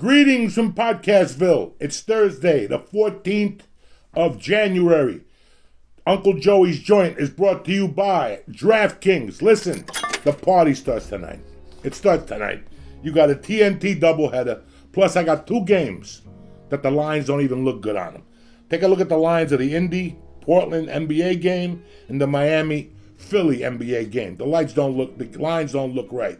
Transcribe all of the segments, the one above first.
Greetings from Podcastville. It's Thursday, the 14th of January. Uncle Joey's Joint is brought to you by DraftKings. Listen, the party starts tonight. It starts tonight. You got a TNT doubleheader, plus I got two games that the lines don't even look good on them. Take a look at the lines of the Indy Portland NBA game and the Miami Philly NBA game. The lines don't look right.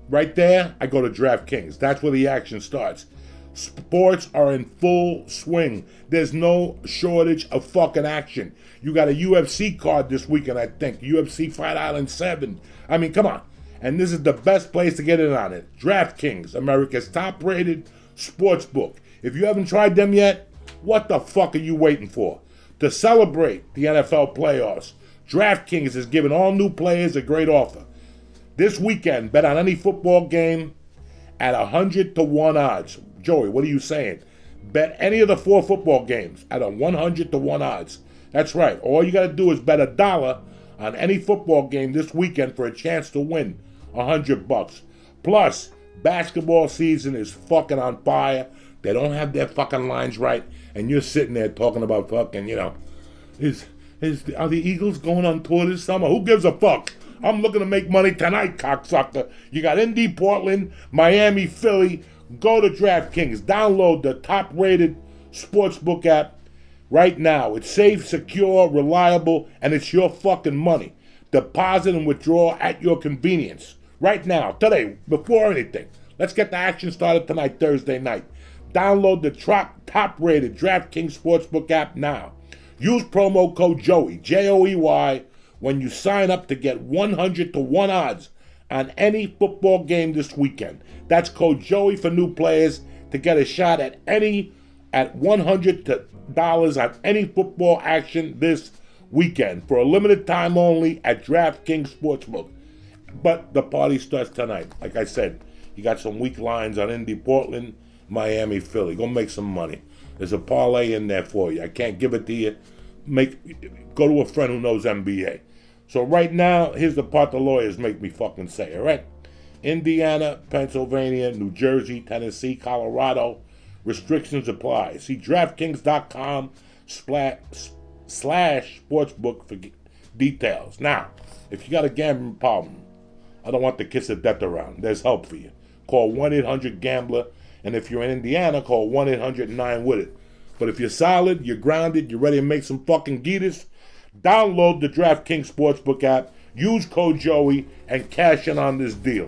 Right there, I go to DraftKings. That's where the action starts. Sports are in full swing. There's no shortage of fucking action. You got a UFC card this weekend, I think. UFC Fight Island 7. I mean, come on. And this is the best place to get in on it. DraftKings, America's top-rated sports book. If you haven't tried them yet, what the fuck are you waiting for? To celebrate the NFL playoffs, DraftKings is giving all new players a great offer. This weekend, bet on any football game at 100 to 1 odds. Joey, what are you saying? Bet any of the 4 football games at a 100 to 1 odds. That's right. All you got to do is bet $1 on any football game this weekend for a chance to win $100. Plus, basketball season is fucking on fire. They don't have their fucking lines right, and you're sitting there talking about fucking, are the Eagles going on tour this summer? Who gives a fuck? I'm looking to make money tonight, cocksucker. You got Indy, Portland, Miami, Philly. Go to DraftKings. Download the top-rated sportsbook app right now. It's safe, secure, reliable, and it's your fucking money. Deposit and withdraw at your convenience. Right now, today, before anything. Let's get the action started tonight, Thursday night. Download the top-rated DraftKings sportsbook app now. Use promo code Joey, Joey, when you sign up to get 100 to 1 odds on any football game this weekend. That's code Joey for new players to get a shot at $100 on any football action this weekend for a limited time only at DraftKings Sportsbook. But the party starts tonight. Like I said, you got some weak lines on Indy, Portland, Miami, Philly. Go make some money. There's a parlay in there for you. I can't give it to you. Go to a friend who knows NBA. So right now, here's the part the lawyers make me fucking say, all right? Indiana, Pennsylvania, New Jersey, Tennessee, Colorado, restrictions apply. See DraftKings.com/sportsbook for details. Now, if you got a gambling problem, I don't want the kiss of death around. There's help for you. Call 1-800-GAMBLER, and if you're in Indiana, call 1-800-9-WITH-IT. But if you're solid, you're grounded, you're ready to make some fucking geeters, download the DraftKings Sportsbook app, use code Joey, and cash in on this deal.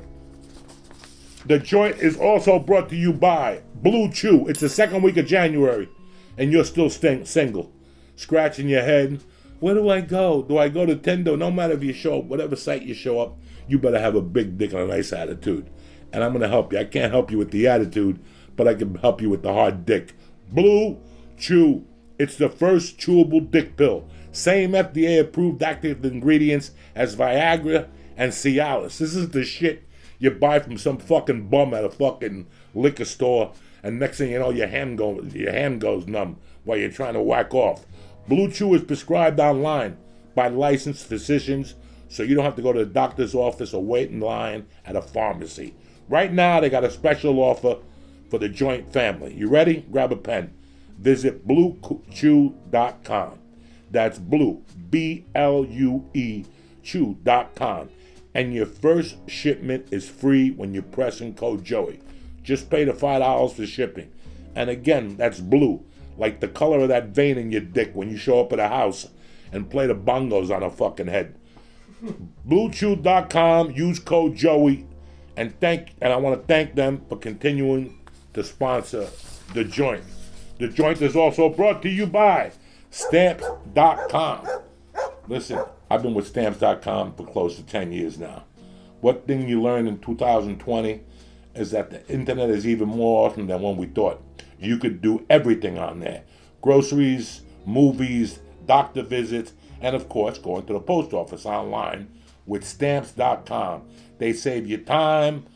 The joint is also brought to you by Blue Chew. It's the second week of January, and you're still single. Scratching your head. Where do I go? Do I go to Tinder? No matter if you show up, whatever site you show up, you better have a big dick and a nice attitude. And I'm going to help you. I can't help you with the attitude, but I can help you with the hard dick. Blue Chew. It's the first chewable dick pill. Same FDA-approved active ingredients as Viagra and Cialis. This is the shit you buy from some fucking bum at a fucking liquor store, and next thing you know, your hand goes numb while you're trying to whack off. Blue Chew is prescribed online by licensed physicians, so you don't have to go to the doctor's office or wait in line at a pharmacy. Right now, they got a special offer for the joint family. You ready? Grab a pen. Visit bluechew.com. That's blue, B-L-U-E, chew.com. And your first shipment is free when you're pressing code Joey. Just pay the $5 for shipping. And again, that's blue, like the color of that vein in your dick when you show up at a house and play the bongos on a fucking head. BlueChew.com, use code Joey, and I want to thank them for continuing to sponsor The Joint. The Joint is also brought to you by Stamps.com. Listen, I've been with Stamps.com for close to 10 years now. What thing you learned in 2020 is that the internet is even more awesome than when we thought. You could do everything on there. Groceries, movies, doctor visits, and of course, going to the post office online with Stamps.com. They save you time,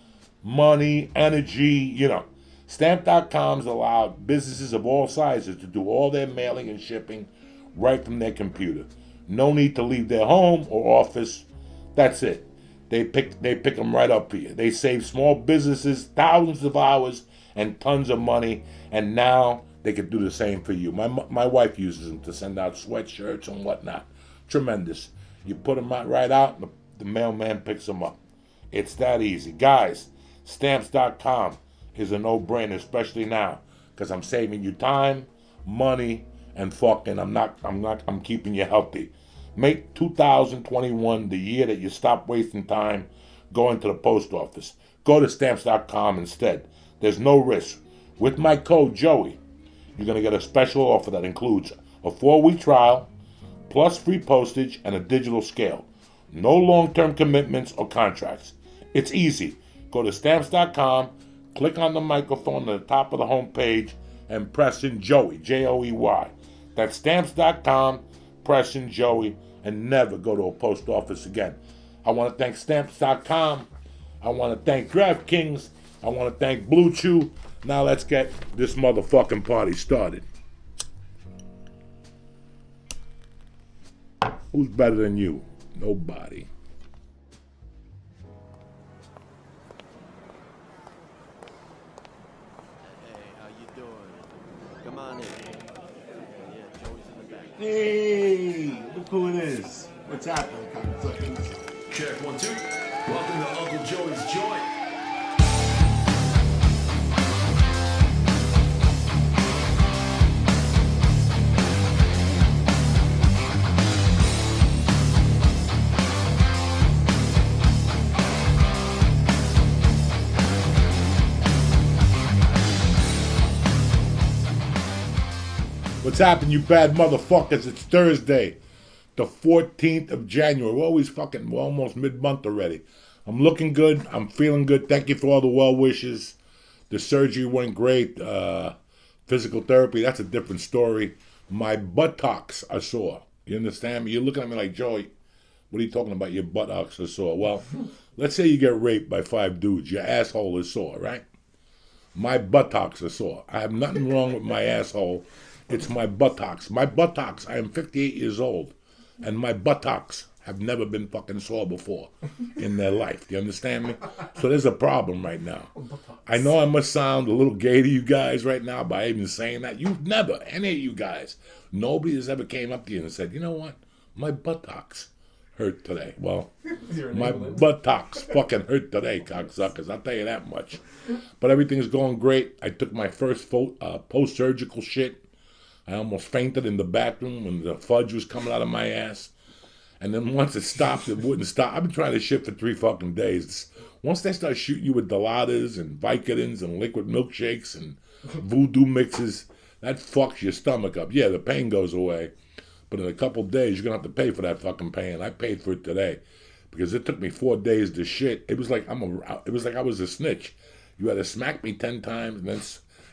money, energy, Stamp.com's allowed businesses of all sizes to do all their mailing and shipping right from their computer. No need to leave their home or office. That's it. They pick them right up for you. They save small businesses thousands of hours and tons of money, and now they could do the same for you. My wife uses them to send out sweatshirts and whatnot. Tremendous. You put them right out, and the mailman picks them up. It's that easy. Guys, Stamps.com is a no-brainer, especially now, because I'm saving you time, money, and fucking I'm keeping you healthy. Make 2021 the year that you stop wasting time going to the post office. Go to Stamps.com instead. There's no risk. With my code Joey, you're going to get a special offer that includes a 4-week trial, plus free postage and a digital scale. No long-term commitments or contracts. It's easy. Go to Stamps.com, click on the microphone at the top of the home page, and press in Joey, Joey. That's Stamps.com, press in Joey, and never go to a post office again. I want to thank Stamps.com. I want to thank DraftKings. I want to thank Blue Chew. Now let's get this motherfucking party started. Who's better than you? Nobody. Hey, how you doing? Come on in. Yeah, Joey's in the back. Hey, look who it is. What's happening, cocksuckers? Check 1, 2. Welcome to Uncle Joey's Joint. What's happening, you bad motherfuckers? It's Thursday, the 14th of January. We're almost mid-month already. I'm looking good. I'm feeling good. Thank you for all the well wishes. The surgery went great. Physical therapy, that's a different story. My buttocks are sore. You understand me? You're looking at me like, Joey, what are you talking about? Your buttocks are sore. Well, let's say you get raped by 5 dudes. Your asshole is sore, right? My buttocks are sore. I have nothing wrong with my asshole. It's my buttocks. My buttocks, I am 58 years old, and my buttocks have never been fucking sore before in their life. Do you understand me? So there's a problem right now. I know I must sound a little gay to you guys right now by even saying that. You've never, any of you guys, nobody has ever came up to you and said, you know what? My buttocks hurt today. Well, my buttocks fucking hurt today, cocksuckers. I'll tell you that much. But everything's going great. I took my first post-surgical shit. I almost fainted in the bathroom when the fudge was coming out of my ass. And then once it stopped, it wouldn't stop. I've been trying to shit for 3 fucking days. Once they start shooting you with Dilatas and Vicodins and liquid milkshakes and voodoo mixes, that fucks your stomach up. Yeah, the pain goes away. But in a couple days, you're going to have to pay for that fucking pain. I paid for it today because it took me 4 days to shit. It was like I was a snitch. You had to smack me 10 times and then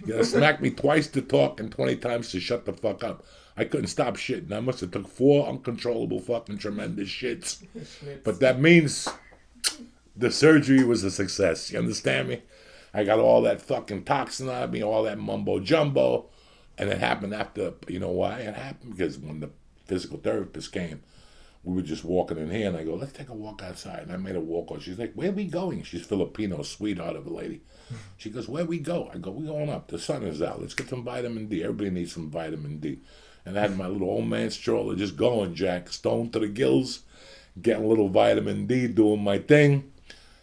you had to smack me twice to talk and 20 times to shut the fuck up. I couldn't stop shitting. I must have took 4 uncontrollable fucking tremendous shits. But that means the surgery was a success. You understand me? I got all that fucking toxin out of me, all that mumbo jumbo. And it happened after, you know why? It happened because when the physical therapist came, we were just walking in here and I go, let's take a walk outside. And I made a walk. She's like, where are we going? She's Filipino, sweetheart of a lady. She goes, where we go? I go, we're going up. The sun is out. Let's get some vitamin D. Everybody needs some vitamin D. And I had my little old man stroller just going, Jack, stoned to the gills, getting a little vitamin D, doing my thing.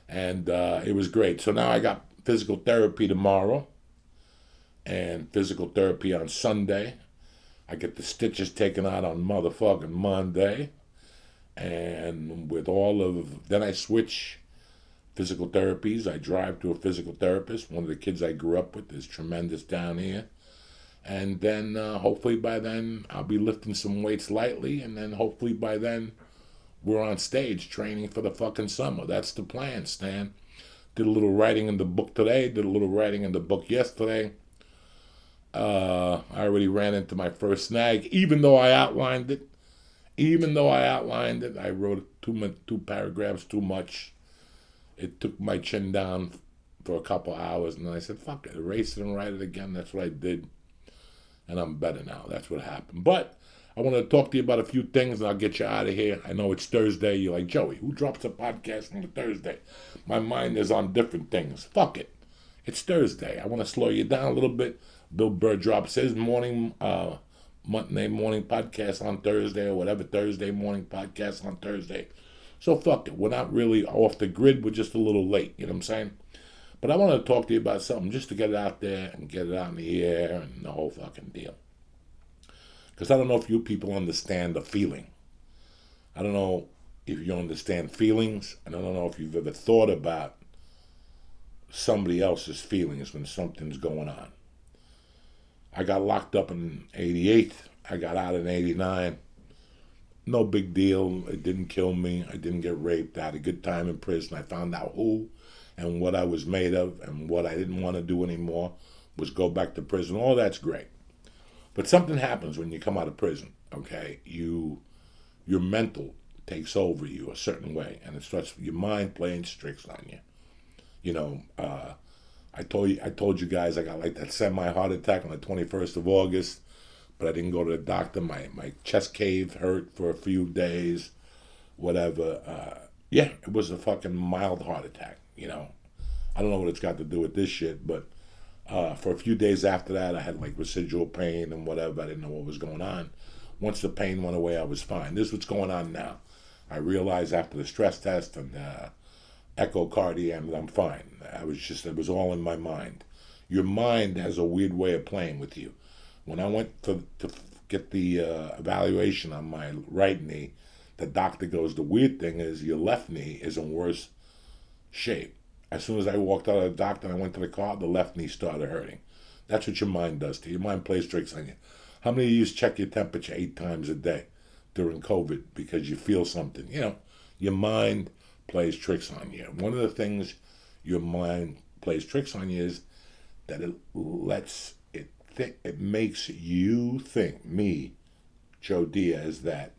And it was great. So now I got physical therapy tomorrow and physical therapy on Sunday. I get the stitches taken out on motherfucking Monday. And with then I switch physical therapies. I drive to a physical therapist. One of the kids I grew up with is tremendous down here. And then hopefully by then I'll be lifting some weights lightly. And then hopefully by then we're on stage training for the fucking summer. That's the plan, Stan. Did a little writing in the book today. Did a little writing in the book yesterday. I already ran into my first snag. Even though I outlined it, I wrote 2 paragraphs too much. It took my chin down for a couple hours, and then I said, fuck it, erase it and write it again. That's what I did, and I'm better now. That's what happened. But I want to talk to you about a few things, and I'll get you out of here. I know it's Thursday. You're like, Joey, who drops a podcast on a Thursday? My mind is on different things. Fuck it. It's Thursday. I want to slow you down a little bit. Bill Burr drops his Monday morning podcast on Thursday, or whatever Thursday morning podcast on Thursday. So fuck it. We're not really off the grid. We're just a little late. You know what I'm saying? But I want to talk to you about something just to get it out there and get it out in the air and the whole fucking deal. Because I don't know if you people understand the feeling. I don't know if you understand feelings. I don't know if you've ever thought about somebody else's feelings when something's going on. I got locked up in 88. I got out in 89. No big deal. It didn't kill me. I didn't get raped. I had a good time in prison. I found out who and what I was made of, and what I didn't want to do anymore was go back to prison. All that's great. But something happens when you come out of prison, okay? Your mental takes over you a certain way, and it starts your mind playing tricks on you. You know, I told you guys I got like that semi-heart attack on the 21st of August, but I didn't go to the doctor. My chest cave hurt for a few days, whatever. Yeah, it was a fucking mild heart attack, you know. I don't know what it's got to do with this shit, but for a few days after that, I had like residual pain and whatever. I didn't know what was going on. Once the pain went away, I was fine. This is what's going on now. I realized after the stress test and echocardiogram that I'm fine. It was all in my mind. Your mind has a weird way of playing with you. When I went to get the evaluation on my right knee, the doctor goes, the weird thing is your left knee is in worse shape. As soon as I walked out of the doctor and I went to the car, the left knee started hurting. That's what your mind does to you. Your mind plays tricks on you. How many of you check your temperature 8 times a day during COVID because you feel something? You know, your mind plays tricks on you. One of the things your mind plays tricks on you is that it makes you think, me, Joe Diaz, that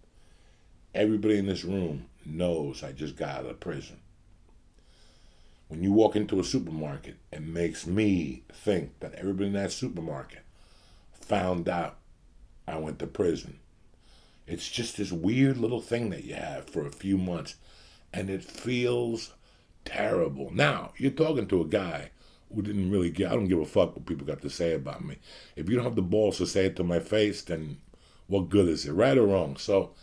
everybody in this room knows I just got out of prison. When you walk into a supermarket, it makes me think that everybody in that supermarket found out I went to prison. It's just this weird little thing that you have for a few months, and it feels terrible. Now, you're talking to a guy who didn't really I don't give a fuck what people got to say about me. If you don't have the balls to say it to my face, then what good is it, right or wrong? So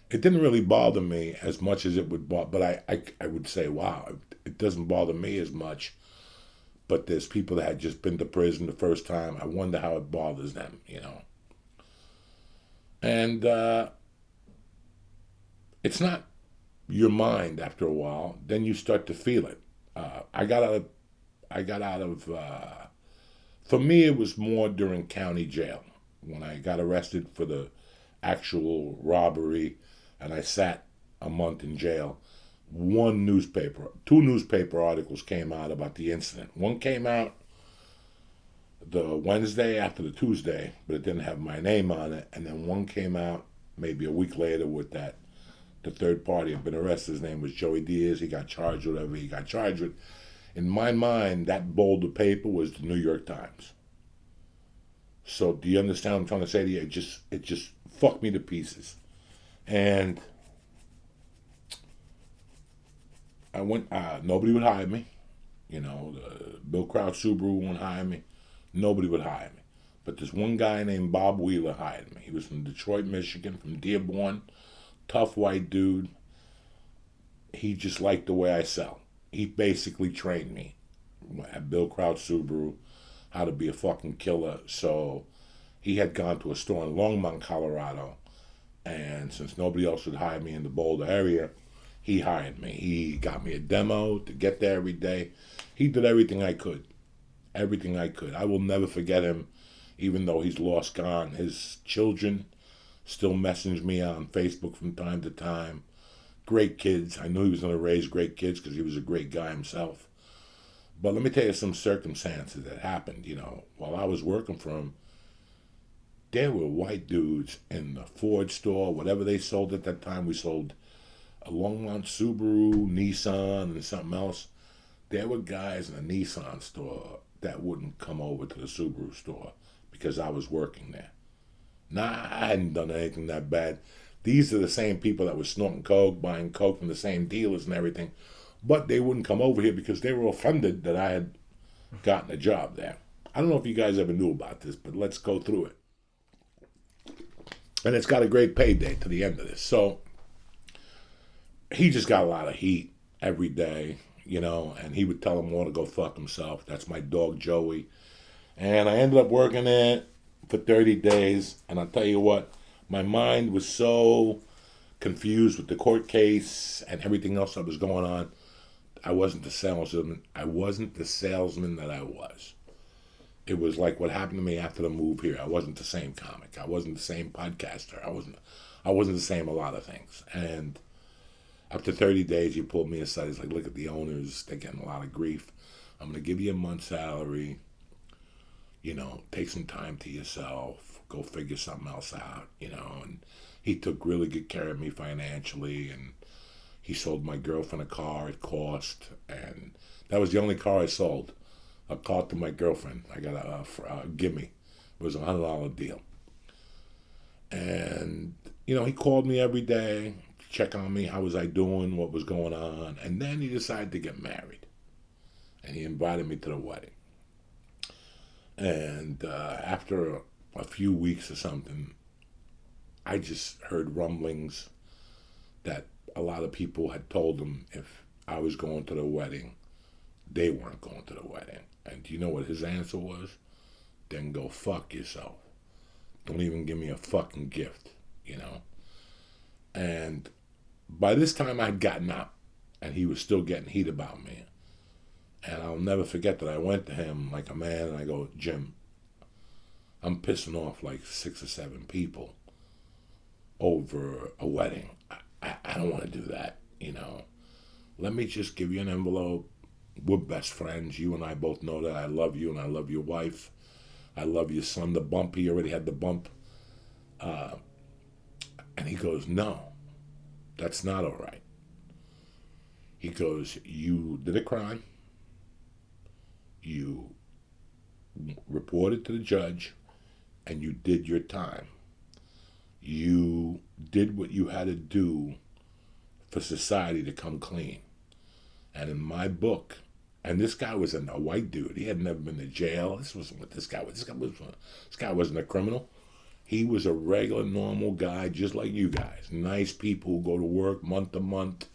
it didn't really bother me as much as it would bother, but I would say, wow, it doesn't bother me as much. But there's people that had just been to prison the first time. I wonder how it bothers them, you know. And it's not your mind after a while. Then you start to feel it. I got out of. For me, it was more during county jail when I got arrested for the actual robbery, and I sat a month in jail. Two newspaper articles came out about the incident. One came out the Wednesday after the Tuesday, but it didn't have my name on it. And then one came out maybe a week later with the third party had been arrested. His name was Joey Diaz. He got charged with whatever he got charged with. In my mind, that boulder paper was the New York Times. So do you understand what I'm trying to say to you? It just fucked me to pieces. And I went, nobody would hire me. You know, Bill Crouch Subaru won't hire me. Nobody would hire me. But this one guy named Bob Wheeler hired me. He was from Detroit, Michigan, from Dearborn. Tough white dude. He just liked the way I sell. He basically trained me at Bill Crouch Subaru how to be a fucking killer. So he had gone to a store in Longmont, Colorado. And since nobody else would hire me in the Boulder area, he hired me. He got me a demo to get there every day. He did everything I could. Everything I could. I will never forget him, even though he's lost gone. His children still message me on Facebook from time to time. Great kids. I knew he was going to raise great kids because he was a great guy himself. But let me tell you some circumstances that happened, you know. While I was working for him, there were white dudes in the Ford store, whatever they sold at that time. We sold a Longmont Subaru, Nissan, and something else. There were guys in the Nissan store that wouldn't come over to the Subaru store because I was working there. Nah, I hadn't done anything that bad. These are the same people that were snorting coke, buying coke from the same dealers and everything. But they wouldn't come over here because they were offended that I had gotten a job there. I don't know if you guys ever knew about this, but let's go through it. And it's got a great payday to the end of this. So he just got a lot of heat every day, and he would tell him all to go fuck himself. That's my dog, Joey. And I ended up working there for 30 days. And I'll tell you what, my mind was so confused with the court case and everything else that was going on. I wasn't the salesman. I wasn't the salesman that I was. It was like what happened to me after the move here. I wasn't the same comic. I wasn't the same podcaster. I wasn't the same a lot of things. And after 30 days, he pulled me aside. He's like, look at the owners. They're getting a lot of grief. I'm going to give you a month's salary. Take some time to yourself. Go figure something else out, And he took really good care of me financially. And he sold my girlfriend a car at cost. And that was the only car I sold. A car to my girlfriend. I got a gimme. It was $100 deal. And, he called me every day to check on me. How was I doing? What was going on? And then he decided to get married. And he invited me to the wedding. And after a few weeks or something, I just heard rumblings that a lot of people had told him if I was going to the wedding, they weren't going to the wedding. And do you know what his answer was? Then go fuck yourself. Don't even give me a fucking gift, And by this time I'd gotten out, and he was still getting heat about me. And I'll never forget that I went to him like a man, and I go, Jim, I'm pissing off like 6 or 7 people over a wedding. I don't want to do that, Let me just give you an envelope. We're best friends. You and I both know that I love you and I love your wife. I love your son, the bump. He already had the bump. And he goes, no, that's not all right. He goes, you did a crime. You reported to the judge and you did your time. You did what you had to do for society to come clean. And in my book, and this guy was a white dude. He had never been to jail. This wasn't what this guy was. This guy wasn't a criminal. He was a regular, normal guy, just like you guys. Nice people who go to work month to month.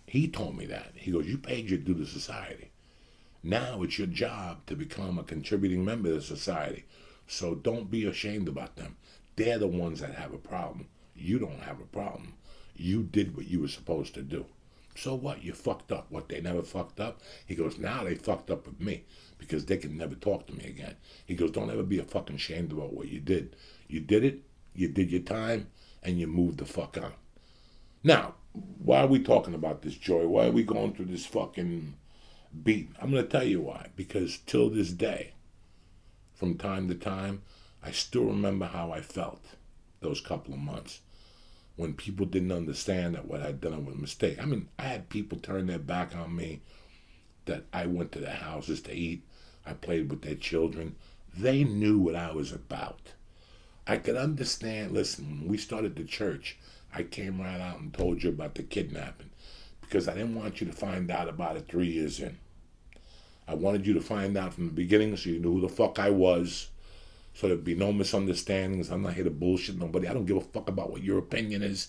He told me that. He goes, you paid your due to society. Now it's your job to become a contributing member of society. So don't be ashamed about them. They're the ones that have a problem. You don't have a problem. You did what you were supposed to do. So what? You fucked up. What, they never fucked up? He goes, now they fucked up with me because they can never talk to me again. He goes, don't ever be a fucking ashamed about what you did. You did it, you did your time, and you moved the fuck on. Now, why are we talking about this, Joy? Why are we going through this fucking beat? I'm going to tell you why. Because till this day, from time to time, I still remember how I felt those couple of months when people didn't understand that what I'd done was a mistake. I mean, I had people turn their back on me, that I went to their houses to eat. I played with their children. They knew what I was about. I could understand, listen, when we started the church, I came right out and told you about the kidnapping because I didn't want you to find out about it 3 years in. I wanted you to find out from the beginning so you knew who the fuck I was, so there'd be no misunderstandings. I'm not here to bullshit nobody. I don't give a fuck about what your opinion is.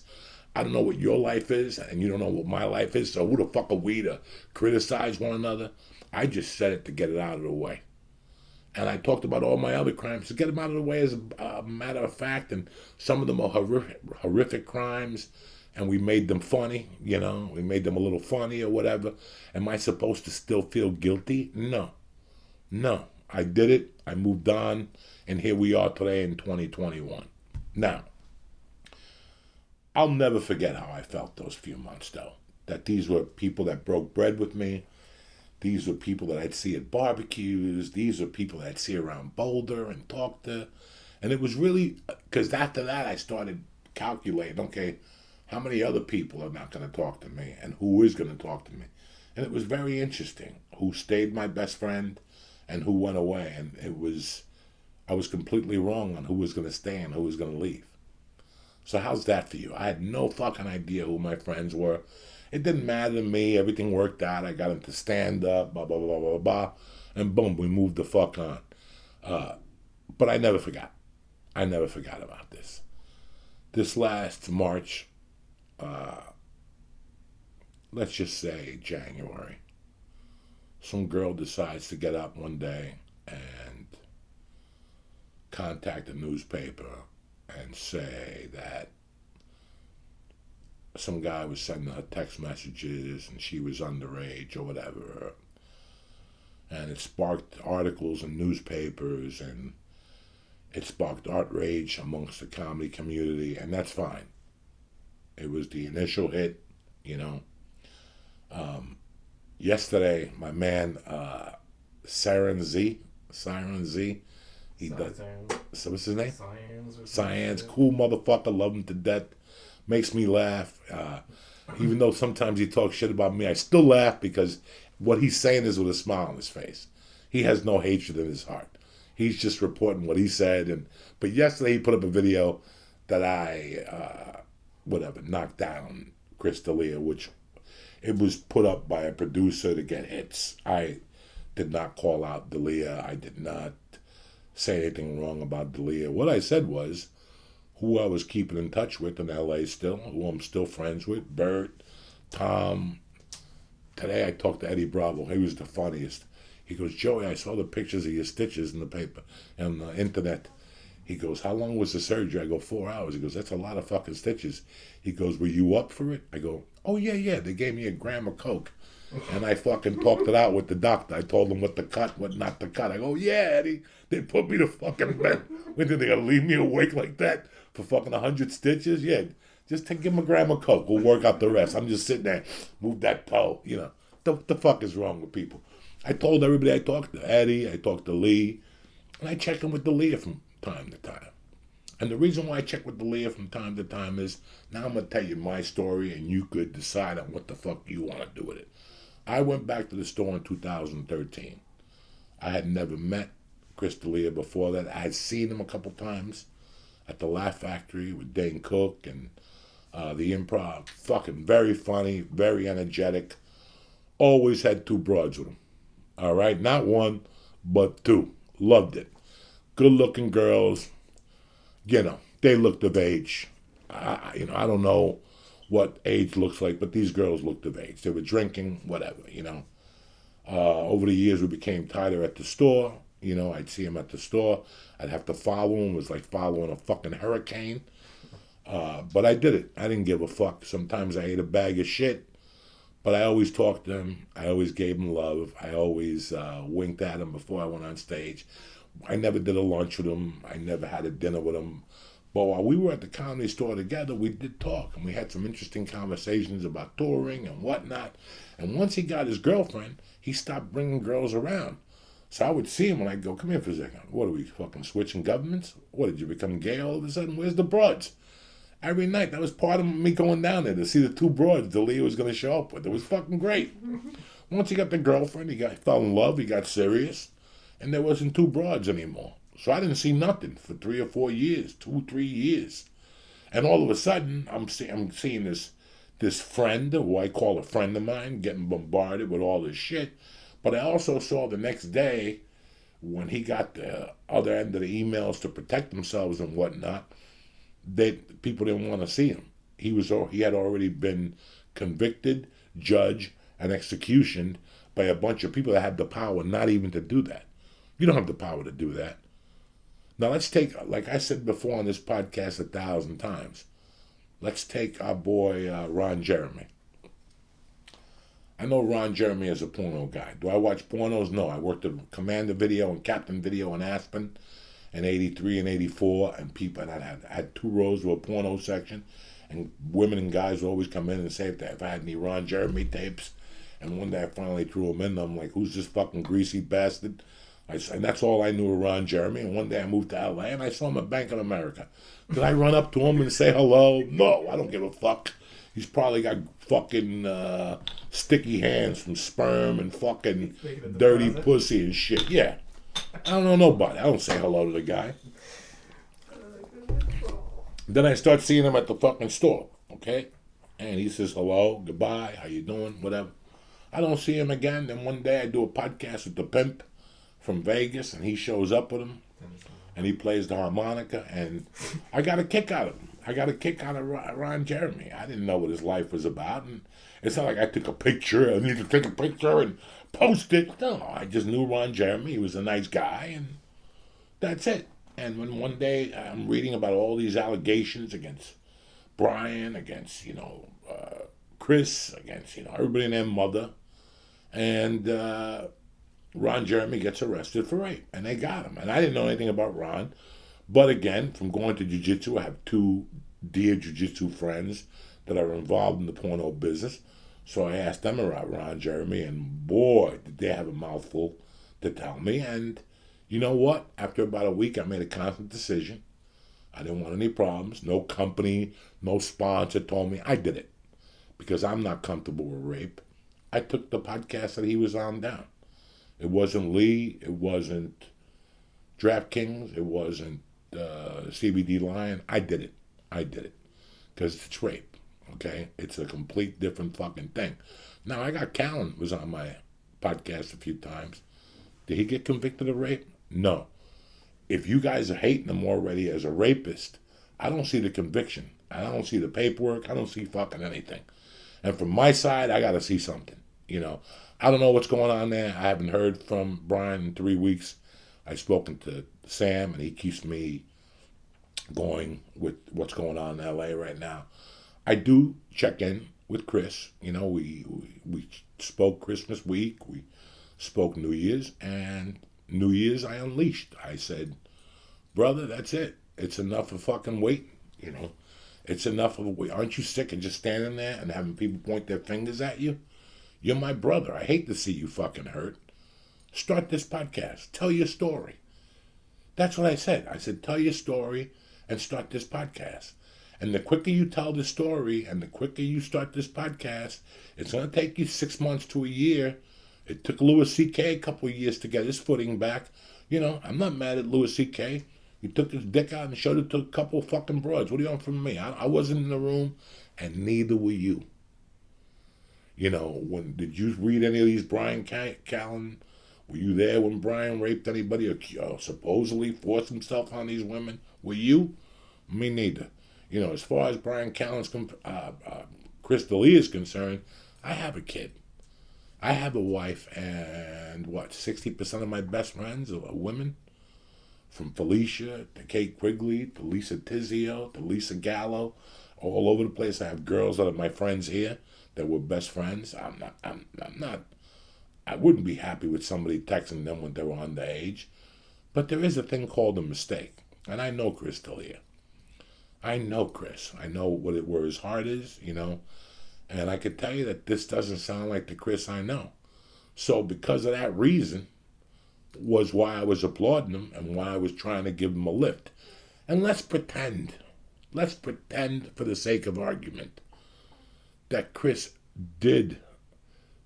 I don't know what your life is, and you don't know what my life is, so who the fuck are we to criticize one another? I just said it to get it out of the way. And I talked about all my other crimes to get them out of the way as a matter of fact, and some of them are horrific crimes, and we made them funny, we made them a little funny or whatever. Am I supposed to still feel guilty? No, I did it, I moved on, and here we are today in 2021. Now, I'll never forget how I felt those few months, though, that these were people that broke bread with me. These were people that I'd see at barbecues. These were people that I'd see around Boulder and talk to. And it was really, because after that I started calculating, okay, how many other people are not going to talk to me and who is going to talk to me? And it was very interesting who stayed my best friend and who went away. And I was completely wrong on who was going to stay and who was going to leave. So how's that for you? I had no fucking idea who my friends were. It didn't matter to me. Everything worked out. I got into stand-up, blah, blah, blah, blah, blah. And boom, we moved the fuck on. But I never forgot. I never forgot about this. This last March, let's just say January, some girl decides to get up one day and contact a newspaper and say that some guy was sending her text messages and she was underage or whatever. And it sparked articles in newspapers, and it sparked outrage amongst the comedy community, and that's fine. It was the initial hit, you know. Yesterday, my man, Siren Z, he does. So what's his name? Cyan's cool motherfucker, love him to death. Makes me laugh. Even though sometimes he talks shit about me, I still laugh because what he's saying is with a smile on his face. He has no hatred in his heart. He's just reporting what he said. But yesterday he put up a video that I, knocked down Chris D'Elia, which it was put up by a producer to get hits. I did not call out D'Elia. I did not say anything wrong about D'Elia. What I said was who I was keeping in touch with in L.A. still, who I'm still friends with, Bert, Tom. Today I talked to Eddie Bravo. He was the funniest. He goes, Joey, I saw the pictures of your stitches in the paper, on the internet. He goes, how long was the surgery? I go, 4 hours. He goes, that's a lot of fucking stitches. He goes, were you up for it? I go, oh, yeah. They gave me a gram of coke. And I fucking talked it out with the doctor. I told him what to cut, what not to cut. I go, yeah, Eddie. They put me to fucking bed. When did they gonna leave me awake like that for fucking 100 stitches? Yeah, just give him a gram of coke. We'll work out the rest. I'm just sitting there, move that toe, you know. The fuck is wrong with people? I told everybody I talked to, Eddie, I talked to Lee, and I check in with D'Elia from time to time. And the reason why I check with D'Elia from time to time is now I'm going to tell you my story and you could decide on what the fuck you want to do with it. I went back to the store in 2013. I had never met Chris D'Elia before that. I had seen him a couple times at the Laugh Factory with Dane Cook and the Improv. Fucking very funny, very energetic. Always had 2 broads with him. All right, not 1, but 2. Loved it. Good-looking girls. You know, they looked of age. I don't know what age looks like, but these girls looked of age. They were drinking, whatever, you know. Over the years, we became tighter at the store. You know, I'd see him at the store. I'd have to follow him. It was like following a fucking hurricane. But I did it. I didn't give a fuck. Sometimes I ate a bag of shit. But I always talked to him. I always gave him love. I always winked at him before I went on stage. I never did a lunch with him. I never had a dinner with him. But while we were at the Comedy Store together, we did talk. And we had some interesting conversations about touring and whatnot. And once he got his girlfriend, he stopped bringing girls around. So I would see him and I'd go, come here for a second. What are we, fucking switching governments? What, did you become gay all of a sudden? Where's the broads? Every night, that was part of me going down there to see the 2 broads D'Elia was going to show up with. It was fucking great. Once he got the girlfriend, he fell in love, he got serious, and there wasn't 2 broads anymore. So I didn't see nothing for 3 or 4 years, 2, 3 years. And all of a sudden, I'm seeing this friend, who I call a friend of mine, getting bombarded with all this shit. But I also saw the next day, when he got the other end of the emails to protect themselves and whatnot, people didn't want to see him. He had already been convicted, judged, and executioned by a bunch of people that had the power not even to do that. You don't have the power to do that. Now let's take, like I said before on this podcast 1,000 times, let's take our boy Ron Jeremy. I know Ron Jeremy is a porno guy. Do I watch pornos? No. I worked at Commander Video and Captain Video in Aspen in 83 and 84, and people, and I had 2 rows of a porno section, and women and guys would always come in and say if I had any Ron Jeremy tapes, and one day I finally threw them in, I'm like, who's this fucking greasy bastard? And that's all I knew of Ron Jeremy, and one day I moved to LA, and I saw him at Bank of America. Did I run up to him and say hello? No, I don't give a fuck. He's probably got fucking sticky hands from sperm and fucking dirty pussy and shit. Yeah. I don't know nobody. I don't say hello to the guy. Then I start seeing him at the fucking store, okay? And he says hello, goodbye, how you doing, whatever. I don't see him again. Then one day I do a podcast with the pimp, from Vegas, and he shows up with him, and he plays the harmonica, and I got a kick out of him. I got a kick out of Ron Jeremy. I didn't know what his life was about, and it's not like I took a picture. I need to take a picture and post it. No, I just knew Ron Jeremy. He was a nice guy, and that's it. And when one day I'm reading about all these allegations against Brian, against, Chris, against, everybody and their mother, and Ron Jeremy gets arrested for rape, and they got him. And I didn't know anything about Ron, but again, from going to jiu-jitsu, I have 2 dear jiu-jitsu friends that are involved in the porno business, so I asked them about Ron Jeremy, and boy, did they have a mouthful to tell me. And you know what? After about a week, I made a conscious decision. I didn't want any problems. No company, no sponsor told me. I did it because I'm not comfortable with rape. I took the podcast that he was on down. It wasn't Lee. It wasn't DraftKings. It wasn't CBD Lion. I did it. Because it's rape. Okay? It's a complete different fucking thing. Now, I got Callan was on my podcast a few times. Did he get convicted of rape? No. If you guys are hating him already as a rapist, I don't see the conviction. I don't see the paperwork. I don't see fucking anything. And from my side, I got to see something. I don't know what's going on there. I haven't heard from Brian in 3 weeks. I've spoken to Sam, and he keeps me going with what's going on in L.A. right now. I do check in with Chris. We spoke Christmas week. We spoke New Year's, and New Year's I unleashed. I said, brother, that's it. It's enough of fucking waiting, It's enough of wait. Aren't you sick of just standing there and having people point their fingers at you? You're my brother. I hate to see you fucking hurt. Start this podcast. Tell your story. That's what I said. I said, tell your story and start this podcast. And the quicker you tell the story and the quicker you start this podcast, it's going to take you 6 months to a year. It took Louis C.K. a couple of years to get his footing back. I'm not mad at Louis C.K. He took his dick out and showed it to a couple of fucking broads. What do you want from me? I wasn't in the room, and neither were you. When did you read any of these Brian Callen? Were you there when Brian raped anybody or supposedly forced himself on these women? Were you? Me neither. As far as Brian Callen's Chris D'Elia is concerned, I have a kid. I have a wife, and 60% of my best friends are women. From Felicia to Kate Quigley to Lisa Tizio to Lisa Gallo, all over the place. I have girls that are my friends here that were best friends. I wouldn't be happy with somebody texting them when they were underage. But there is a thing called a mistake. And I know Chris D'Elia. I know Chris. I know where his heart is, And I can tell you that this doesn't sound like the Chris I know. So because of that reason was why I was applauding him and why I was trying to give him a lift. And let's pretend for the sake of argument that Chris did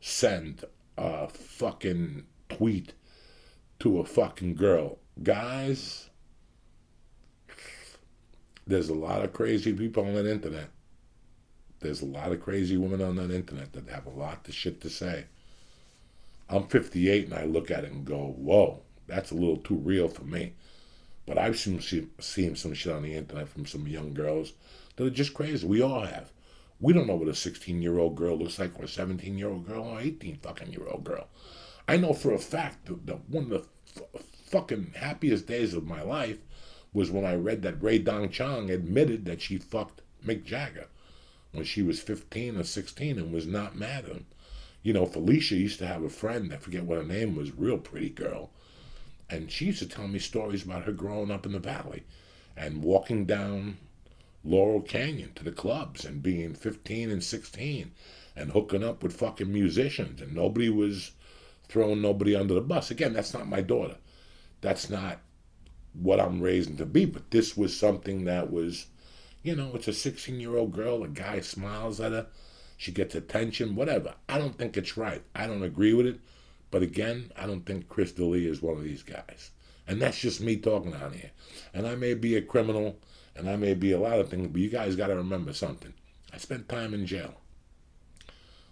send a fucking tweet to a fucking girl. Guys, there's a lot of crazy people on that internet. There's a lot of crazy women on that internet that have a lot of shit to say. I'm 58 and I look at it and go, whoa, that's a little too real for me. But I've seen some shit on the internet from some young girls that are just crazy. We all have. We don't know what a 16-year-old girl looks like, or a 17-year-old girl, or an 18-fucking-year-old girl. I know for a fact that one of the fucking happiest days of my life was when I read that Ray Dong Chong admitted that she fucked Mick Jagger when she was 15 or 16 and was not mad at him. Felicia used to have a friend, I forget what her name was, real pretty girl. And she used to tell me stories about her growing up in the valley and walking down Laurel Canyon to the clubs and being 15 and 16 and hooking up with fucking musicians, and nobody was throwing nobody under the bus. Again, that's not my daughter. That's not what I'm raising to be, but this was something that was, it's a 16-year-old girl, a guy smiles at her, she gets attention, whatever. I don't think it's right. I don't agree with it. But again, I don't think Chris D'Elia is one of these guys. And that's just me talking on here. And I may be a criminal, and I may be a lot of things, but you guys got to remember something. I spent time in jail.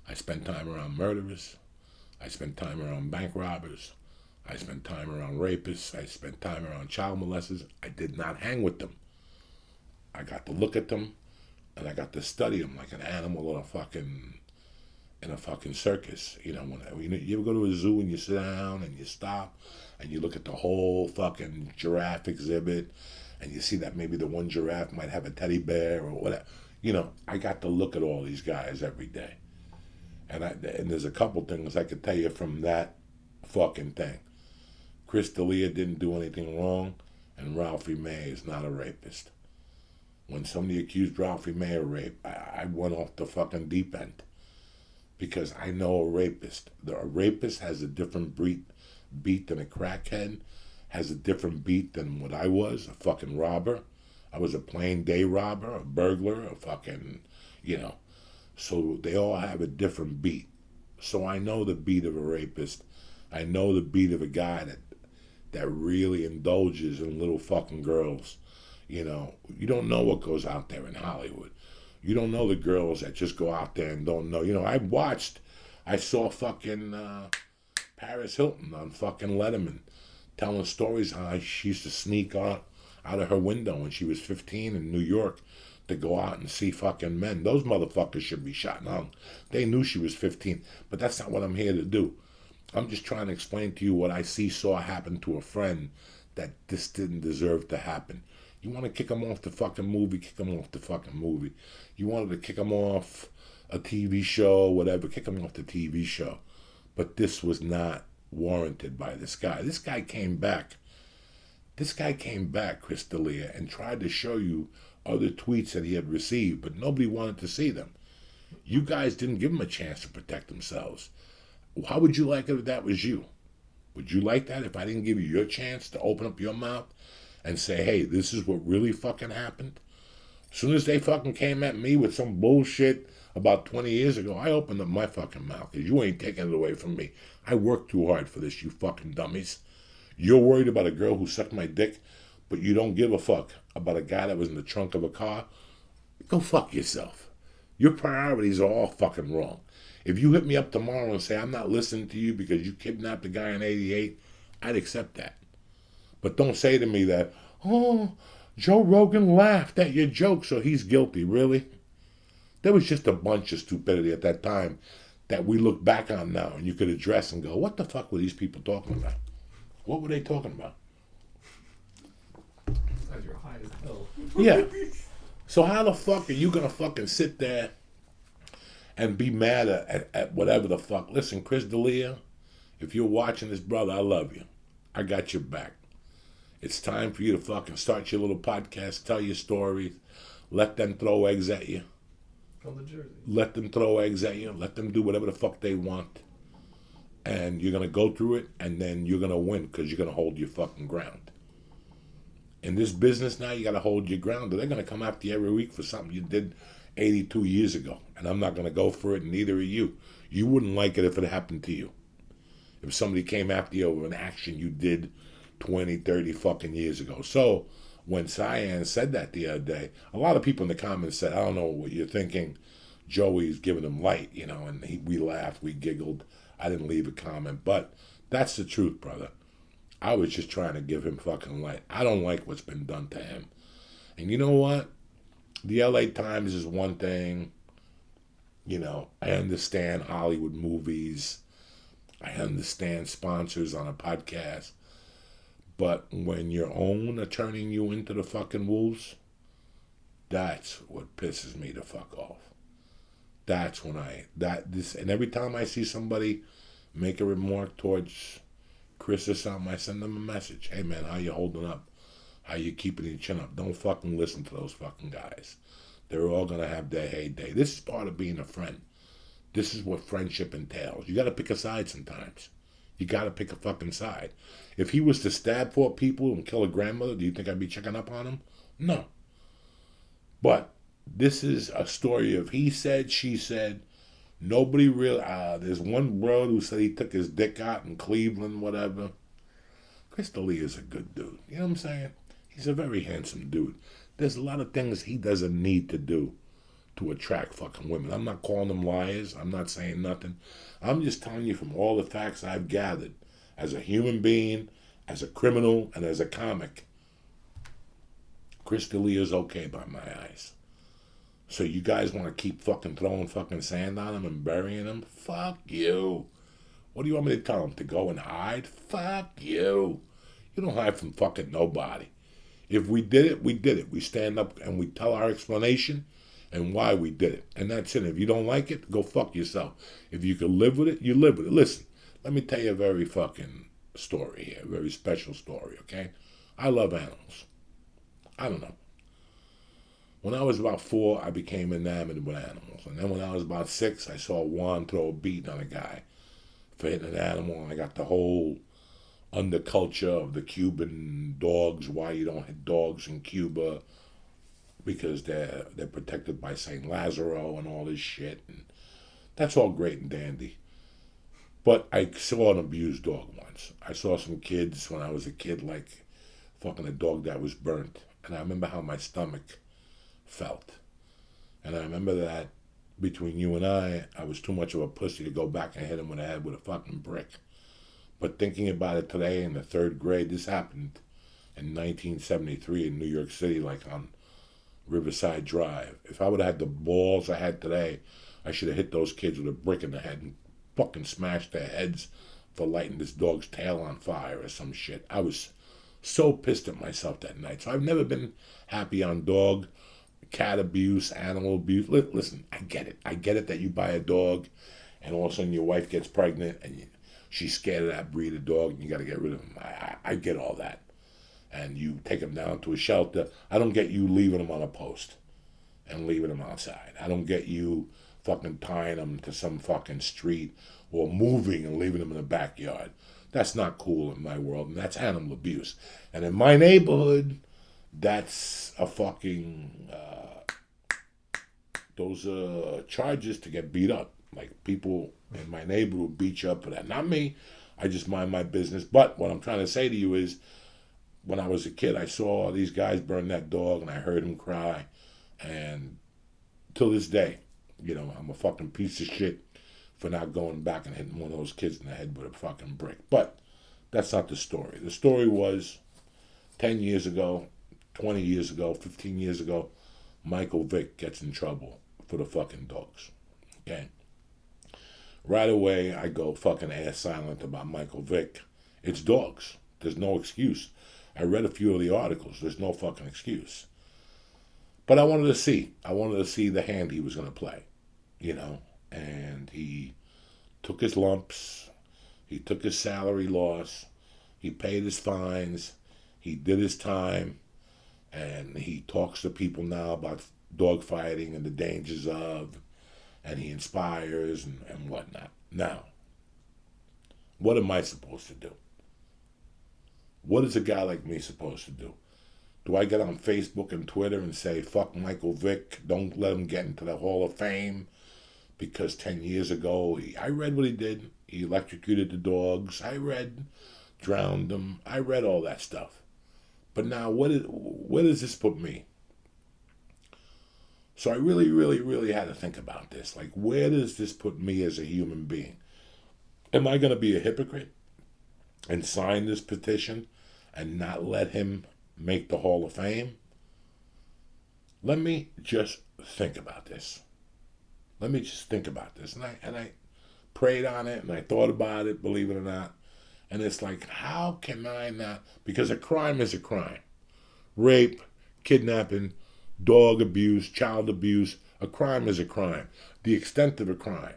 I spent time around murderers. I spent time around bank robbers. I spent time around rapists. I spent time around child molesters. I did not hang with them. I got to look at them, and I got to study them like an animal in a fucking circus. You know, when you ever go to a zoo and you sit down and you stop and you look at the whole fucking giraffe exhibit, and you see that maybe the one giraffe might have a teddy bear or whatever. You know, I got to look at all these guys every day. And there's a couple things I could tell you from that fucking thing. Chris D'Elia didn't do anything wrong, and Ralphie May is not a rapist. When somebody accused Ralphie May of rape, I went off the fucking deep end. Because I know a rapist. A rapist has a different beat than a crackhead, has a different beat than what I was, a fucking robber. I was a plain day robber, a burglar, a fucking, you know. So they all have a different beat. So I know the beat of a rapist. I know the beat of a guy that really indulges in little fucking girls. You know, you don't know what goes out there in Hollywood. You don't know the girls that just go out there and don't know. You know, I saw fucking Paris Hilton on fucking Letterman telling stories how she used to sneak out of her window when she was 15 in New York to go out and see fucking men. Those motherfuckers should be shot down. They knew she was 15, but that's not what I'm here to do. I'm just trying to explain to you what I saw happen to a friend that this didn't deserve to happen. You want to kick him off the fucking movie, kick him off the fucking movie. You wanted to kick him off a TV show, whatever, kick him off the TV show. But this was not warranted by this guy. This guy came back, Chris D'Elia, and tried to show you other tweets that he had received, but nobody wanted to see them. You guys didn't give him a chance to protect themselves. How would you like it if that was you? Would you like that if I didn't give you your chance to open up your mouth and say, hey, this is what really fucking happened? As soon as they fucking came at me with some bullshit about 20 years ago, I opened up my fucking mouth, because you ain't taking it away from me. I worked too hard for this, you fucking dummies. You're worried about a girl who sucked my dick, but you don't give a fuck about a guy that was in the trunk of a car? Go fuck yourself. Your priorities are all fucking wrong. If you hit me up tomorrow and say, I'm not listening to you because you kidnapped a guy in 88, I'd accept that. But don't say to me that, oh, Joe Rogan laughed at your joke, so he's guilty. Really? There was just a bunch of stupidity at that time that we look back on now and you could address and go, what the fuck were these people talking about? What were they talking about? Because you're high as hell. Yeah. So how the fuck are you going to fucking sit there and be mad at whatever the fuck? Listen, Chris D'Elia, if you're watching this, brother, I love you. I got your back. It's time for you to fucking start your little podcast, tell your stories, let them throw eggs at you. From the Jersey. Let them throw eggs at you. Let them do whatever the fuck they want. And you're going to go through it, and then you're going to win because you're going to hold your fucking ground. In this business now, you got to hold your ground. They're going to come after you every week for something you did 82 years ago. And I'm not going to go for it, and neither are you. You wouldn't like it if it happened to you. If somebody came after you over an action you did 20, 30 fucking years ago. So when Cyan said that the other day, a lot of people in the comments said, I don't know what you're thinking. Joey's giving him light, you know, and we laughed, we giggled. I didn't leave a comment, but that's the truth, brother. I was just trying to give him fucking light. I don't like what's been done to him. And you know what? The LA Times is one thing. You know, I understand Hollywood movies. I understand sponsors on a podcast. But when your own are turning you into the fucking wolves, that's what pisses me the fuck off. That's when and every time I see somebody make a remark towards Chris or something, I send them a message. Hey man, how you holding up? How you keeping your chin up? Don't fucking listen to those fucking guys. They're all gonna have their heyday. This is part of being a friend. This is what friendship entails. You gotta pick a side sometimes. You gotta pick a fucking side. If he was to stab 4 people and kill a grandmother, do you think I'd be checking up on him? No. But this is a story of he said, she said. Nobody really. There's one bro who said he took his dick out in Cleveland, whatever. Chris D'Elia is a good dude. You know what I'm saying? He's a very handsome dude. There's a lot of things he doesn't need to do to attract fucking women. I'm not calling them liars. I'm not saying nothing. I'm just telling you from all the facts I've gathered As a human being, as a criminal, and as a comic, Chris D'Elia is okay by my eyes. So you guys want to keep fucking throwing fucking sand on him and burying him? Fuck you. What do you want me to tell him? To go and hide? Fuck you. You don't hide from fucking nobody. If we did it, we did it. We stand up and we tell our explanation and why we did it. And that's it. If you don't like it, go fuck yourself. If you can live with it, you live with it. Listen, let me tell you a very fucking story here. A very special story, okay? I love animals. I don't know. When I was about 4, I became enamored with animals. And then when I was about 6, I saw Juan throw a beat on a guy for hitting an animal. And I got the whole underculture of the Cuban dogs, why you don't hit dogs in Cuba, because they're protected by St. Lazaro and all this shit. And that's all great and dandy. But I saw an abused dog once. I saw some kids when I was a kid, like fucking a dog that was burnt. And I remember how my stomach felt. And I remember that between you and I was too much of a pussy to go back and hit him in the head with a fucking brick. But thinking about it today in the 3rd grade, this happened in 1973 in New York City, like on Riverside Drive. If I would have had the balls I had today, I should have hit those kids with a brick in the head and fucking smashed their heads for lighting this dog's tail on fire or some shit. I was so pissed at myself that night. So I've never been happy on dog, cat abuse, animal abuse. Listen, I get it. I get it that you buy a dog and all of a sudden your wife gets pregnant and she's scared of that breed of dog and you got to get rid of him. I get all that. And you take him down to a shelter. I don't get you leaving him on a post and leaving him outside. I don't get you fucking tying him to some fucking street or moving and leaving him in the backyard. That's not cool in my world, and that's animal abuse. And in my neighborhood, that's a fucking, those are charges to get beat up. Like, people in my neighborhood beat you up for that. Not me. I just mind my business. But what I'm trying to say to you is, when I was a kid, I saw these guys burn that dog, and I heard him cry. And till this day, you know, I'm a fucking piece of shit for not going back and hitting one of those kids in the head with a fucking brick. But that's not the story. The story was 10 years ago, 20 years ago, 15 years ago, Michael Vick gets in trouble for the fucking dogs. Okay? Right away, I go fucking ass silent about Michael Vick. It's dogs. There's no excuse. I read a few of the articles. There's no fucking excuse. But I wanted to see. I wanted to see the hand he was going to play, you know. And he took his lumps. He took his salary loss. He paid his fines. He did his time. And he talks to people now about dog fighting and the dangers of. And he inspires and whatnot. Now, what am I supposed to do? What is a guy like me supposed to do? Do I get on Facebook and Twitter and say, fuck Michael Vick, don't let him get into the Hall of Fame? Because 10 years ago, I read what he did. He electrocuted the dogs. I read, drowned them. I read all that stuff. But now, where does this put me? So I really, really, really had to think about this. Like, where does this put me as a human being? Am I going to be a hypocrite and sign this petition and not let him make the Hall of Fame? Let me just think about this. Let me just think about this. And I prayed on it and I thought about it, believe it or not. And it's like, how can I not? Because a crime is a crime. Rape, kidnapping, dog abuse, child abuse, a crime is a crime. The extent of a crime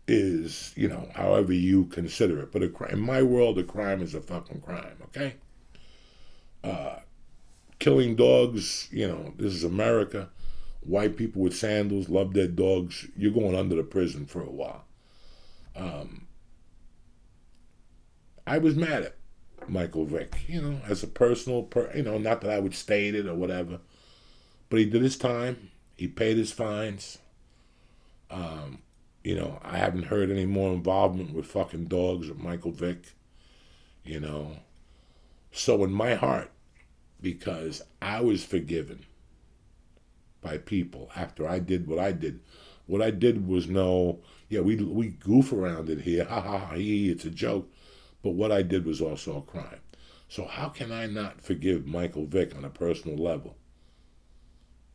is, you know, however you consider it. But in my world, a crime is a fucking crime, okay? Killing dogs, you know, this is America. White people with sandals love their dogs. You're going under the prison for a while. I was mad at Michael Vick, you know, as a personal, you know, not that I would state it or whatever. But he did his time. He paid his fines. You know, I haven't heard any more involvement with fucking dogs with Michael Vick, you know. So in my heart, because I was forgiven by people after I did what I did was we goof around it here, ha ha ha, it's a joke. But what I did was also a crime. So how can I not forgive Michael Vick on a personal level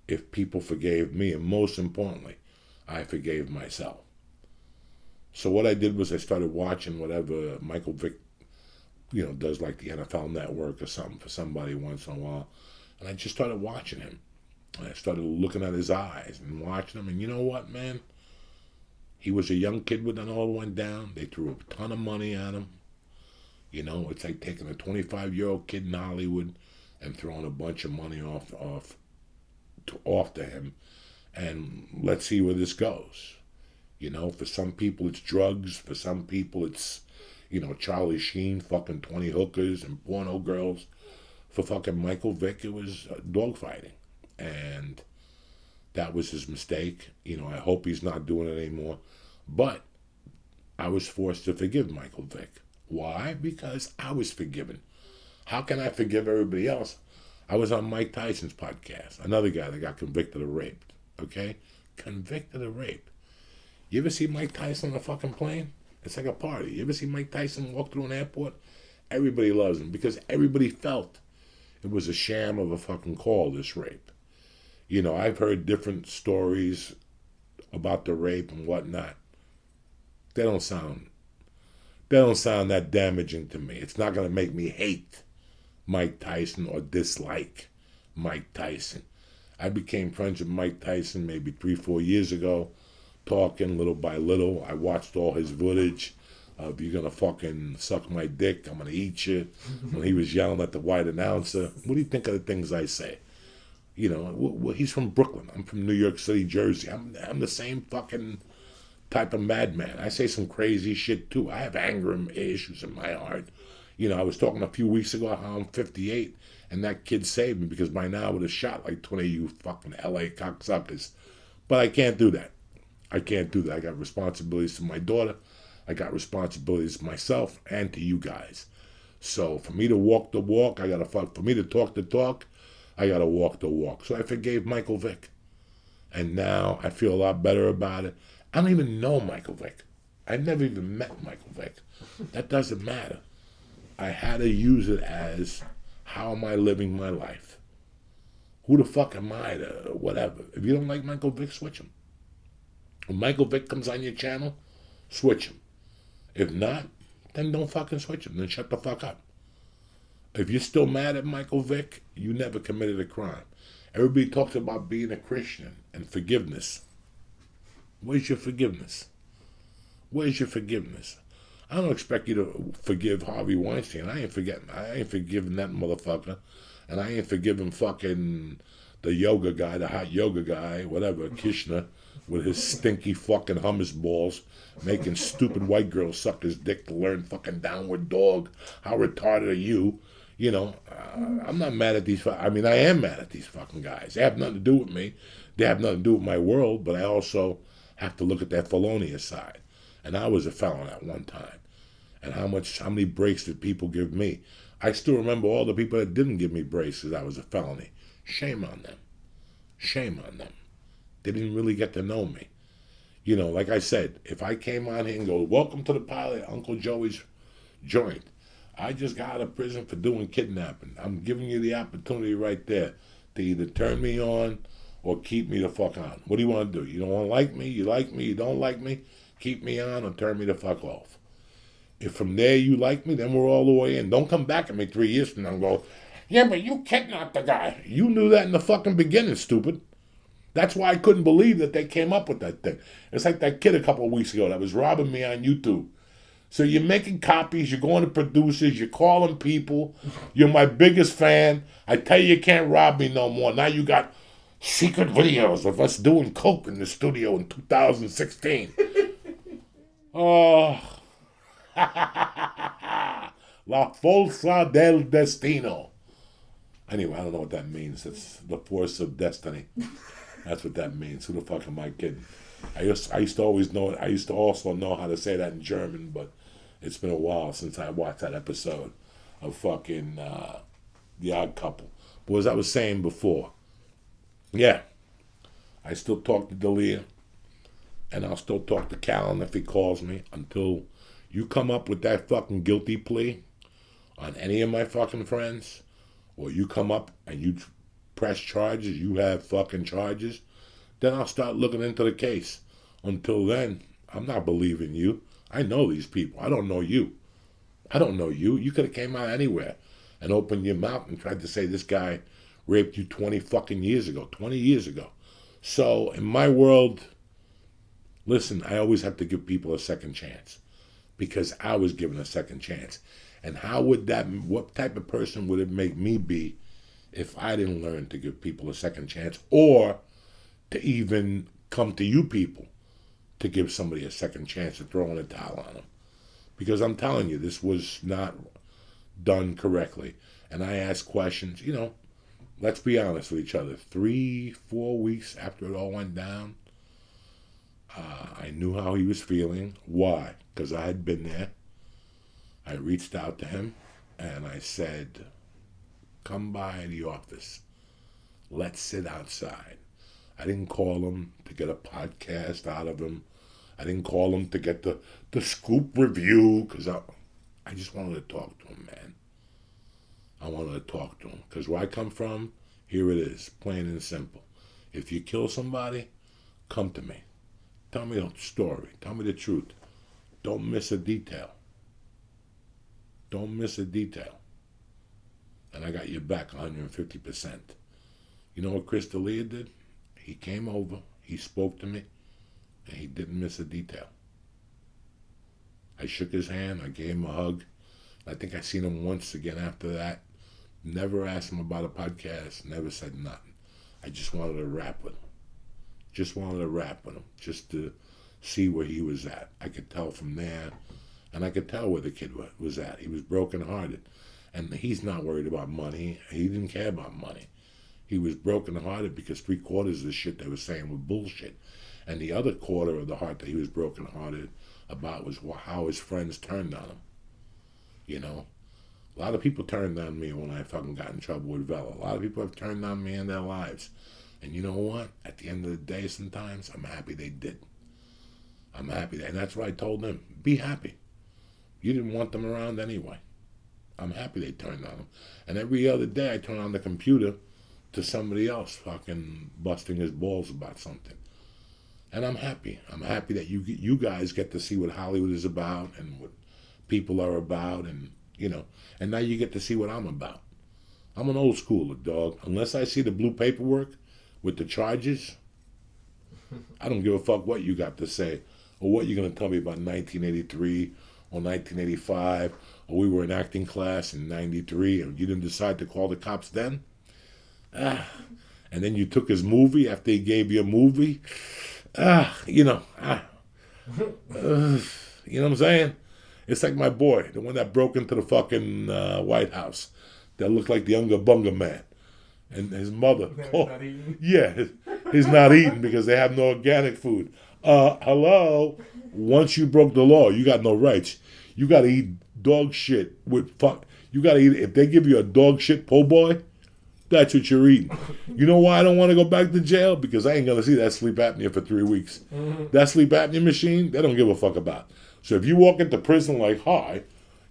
if people forgave me? And most importantly, I forgave myself. So what I did was I started watching whatever Michael Vick, does, like the NFL Network or something for somebody once in a while. And I just started watching him. And I started looking at his eyes and watching him. And you know what, man? He was a young kid when it all went down. They threw a ton of money at him. It's like taking a 25-year-old kid in Hollywood and throwing a bunch of money off to him. And let's see where this goes. For some people it's drugs. For some people it's, Charlie Sheen fucking 20 hookers and porno girls. For fucking Michael Vick, it was dogfighting. And that was his mistake. I hope he's not doing it anymore. But I was forced to forgive Michael Vick. Why? Because I was forgiven. How can I forgive everybody else? I was on Mike Tyson's podcast, another guy that got convicted of rape. Okay? Convicted of rape. You ever see Mike Tyson on a fucking plane? It's like a party. You ever see Mike Tyson walk through an airport? Everybody loves him because everybody felt it was a sham of a fucking call, this rape. I've heard different stories about the rape and whatnot. They don't sound that damaging to me. It's not going to make me hate Mike Tyson or dislike Mike Tyson. I became friends with Mike Tyson maybe 3-4 years ago, talking little by little. I watched all his footage of "you're going to fucking suck my dick, I'm going to eat you," when he was yelling at the white announcer. What do you think of the things I say? He's from Brooklyn. I'm from New York City, Jersey. I'm the same fucking type of madman. I say some crazy shit too. I have anger issues in my heart. I was talking a few weeks ago how I'm 58 and that kid saved me, because by now I would have shot like 20 of you fucking LA cocksuckers. But I can't do that. I got responsibilities to my daughter. I got responsibilities to myself and to you guys. So for me to walk the walk, for me to talk the talk, I gotta walk the walk. So I forgave Michael Vick. And now I feel a lot better about it. I don't even know Michael Vick. I've never even met Michael Vick. That doesn't matter. I had to use it as, how am I living my life? Who the fuck am I to whatever? If you don't like Michael Vick, switch him. When Michael Vick comes on your channel, switch him. If not, then don't fucking switch him. Then shut the fuck up. If you're still mad at Michael Vick, you never committed a crime. Everybody talks about being a Christian and forgiveness. Where's your forgiveness? Where's your forgiveness? I don't expect you to forgive Harvey Weinstein. I ain't forgiving that motherfucker. And I ain't forgiving fucking the yoga guy, the hot yoga guy, whatever, Kishner, with his stinky fucking hummus balls, making stupid white girls suck his dick to learn fucking downward dog. How retarded are you? I'm not mad at these. I am mad at these fucking guys. They have nothing to do with me. They have nothing to do with my world, but I also have to look at that felonious side. And I was a felon at one time. And how many breaks did people give me? I still remember all the people that didn't give me breaks because I was a felony. Shame on them. Shame on them. They didn't really get to know me. Like I said, if I came on here and go, "Welcome to the pilot, Uncle Joey's joint. I just got out of prison for doing kidnapping. I'm giving you the opportunity right there to either turn me on or keep me the fuck on. What do you want to do? You don't want to like me? You like me? You don't like me? Keep me on or turn me the fuck off. If from there you like me, then we're all the way in. Don't come back at me 3 years from now and go, "Yeah, but you kidnapped the guy." You knew that in the fucking beginning, stupid. That's why I couldn't believe that they came up with that thing. It's like that kid a couple of weeks ago that was robbing me on YouTube. So you're making copies, you're going to producers, you're calling people, you're my biggest fan. I tell you can't rob me no more. Now you got secret videos of us doing coke in the studio in 2016. Oh. La Forza del Destino. Anyway, I don't know what that means. It's the force of destiny. That's what that means. Who the fuck am I kidding? I used to always know it. I used to also know how to say that in German, but it's been a while since I watched that episode of fucking The Odd Couple. But as I was saying before, yeah, I still talk to Dalia, and I'll still talk to Callan if he calls me until, You come up with that fucking guilty plea on any of my fucking friends, or you come up and you press charges, you have fucking charges, then I'll start looking into the case. Until then, I'm not believing you. I know these people. I don't know you. I don't know you. You could have came out anywhere and opened your mouth and tried to say this guy raped you 20 fucking years ago, 20 years ago. So in my world, listen, I always have to give people a second chance because I was given a second chance. And what type of person would it make me be if I didn't learn to give people a second chance, or to even come to you people to give somebody a second chance of throwing a towel on them? Because I'm telling you, this was not done correctly. And I asked questions, let's be honest with each other. 3-4 weeks after it all went down, I knew how he was feeling. Why? Because I had been there. I reached out to him and I said, come by the office. Let's sit outside. I didn't call him to get a podcast out of him. I didn't call him to get the scoop review, because I just wanted to talk to him, man. I wanted to talk to him. Because where I come from, here it is, plain and simple. If you kill somebody, come to me. Tell me the story. Tell me the truth. Don't miss a detail. Don't miss a detail. And I got your back 150%. You know what Chris D'Elia did? He came over, he spoke to me, and he didn't miss a detail. I shook his hand, I gave him a hug. I think I seen him once again after that. Never asked him about a podcast, never said nothing. I just wanted to rap with him. Just to see where he was at. I could tell from there, and I could tell where the kid was at. He was brokenhearted. And he's not worried about money. He didn't care about money. He was brokenhearted because 3/4 of the shit they were saying was bullshit. And the other quarter of the heart that he was brokenhearted about was how his friends turned on him. A lot of people turned on me when I fucking got in trouble with Vela. A lot of people have turned on me in their lives. And you know what? At the end of the day, sometimes I'm happy they did. I'm happy. And that's what I told him. Be happy. You didn't want them around anyway. I'm happy they turned on him. And every other day I turn on the computer to somebody else fucking busting his balls about something. And I'm happy. I'm happy that you guys get to see what Hollywood is about and what people are about, and and now you get to see what I'm about. I'm an old schooler, dog. Unless I see the blue paperwork with the charges, I don't give a fuck what you got to say or what you're going to tell me about 1983 or 1985, or we were in acting class in 93 and you didn't decide to call the cops then. And then you took his movie after he gave you a movie. You know what I'm saying? It's like my boy, the one that broke into the fucking White House, that looked like the Unga Bunga man. And his mother, he's not eating because they have no organic food. Hello? Once you broke the law, you got no rights. You got to eat dog shit with fuck. You got to eat, if they give you a dog shit po' boy, that's what you're eating. You know why I don't want to go back to jail? Because I ain't going to see that sleep apnea for 3 weeks. That sleep apnea machine, they don't give a fuck about. So if you walk into prison like, hi,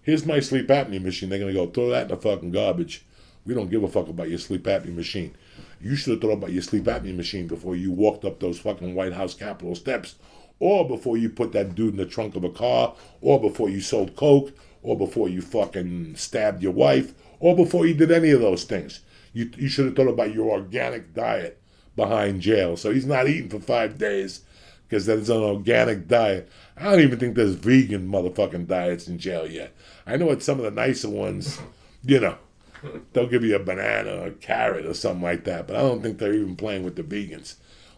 here's my sleep apnea machine, they're going to go, throw that in the fucking garbage. We don't give a fuck about your sleep apnea machine. You should have thought about your sleep apnea machine before you walked up those fucking White House Capitol steps, or before you put that dude in the trunk of a car, or before you sold coke, or before you fucking stabbed your wife, or before you did any of those things. You should have thought about your organic diet behind jail. So he's not eating for 5 days because that's an organic diet. I don't even think there's vegan motherfucking diets in jail yet. I know it's some of the nicer ones, they'll give you a banana or a carrot or something like that, but I don't think they're even playing with the vegans.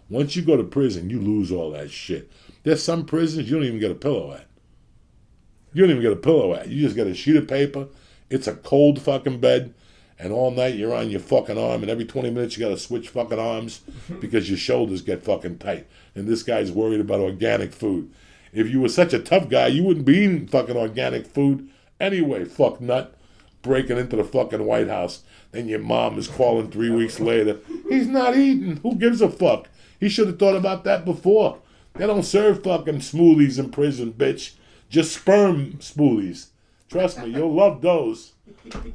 Once you go to prison, you lose all that shit. There's some prisons you don't even get a pillow at. You just get a sheet of paper. It's a cold fucking bed. And all night you're on your fucking arm, and every 20 minutes you got to switch fucking arms because your shoulders get fucking tight. And this guy's worried about organic food. If you were such a tough guy, you wouldn't be eating fucking organic food anyway, fuck nut. Breaking into the fucking White House. Then your mom is calling 3 weeks later. He's not eating. Who gives a fuck? He should have thought about that before. They don't serve fucking smoothies in prison, bitch. Just sperm spoolies. Trust me, you'll love those.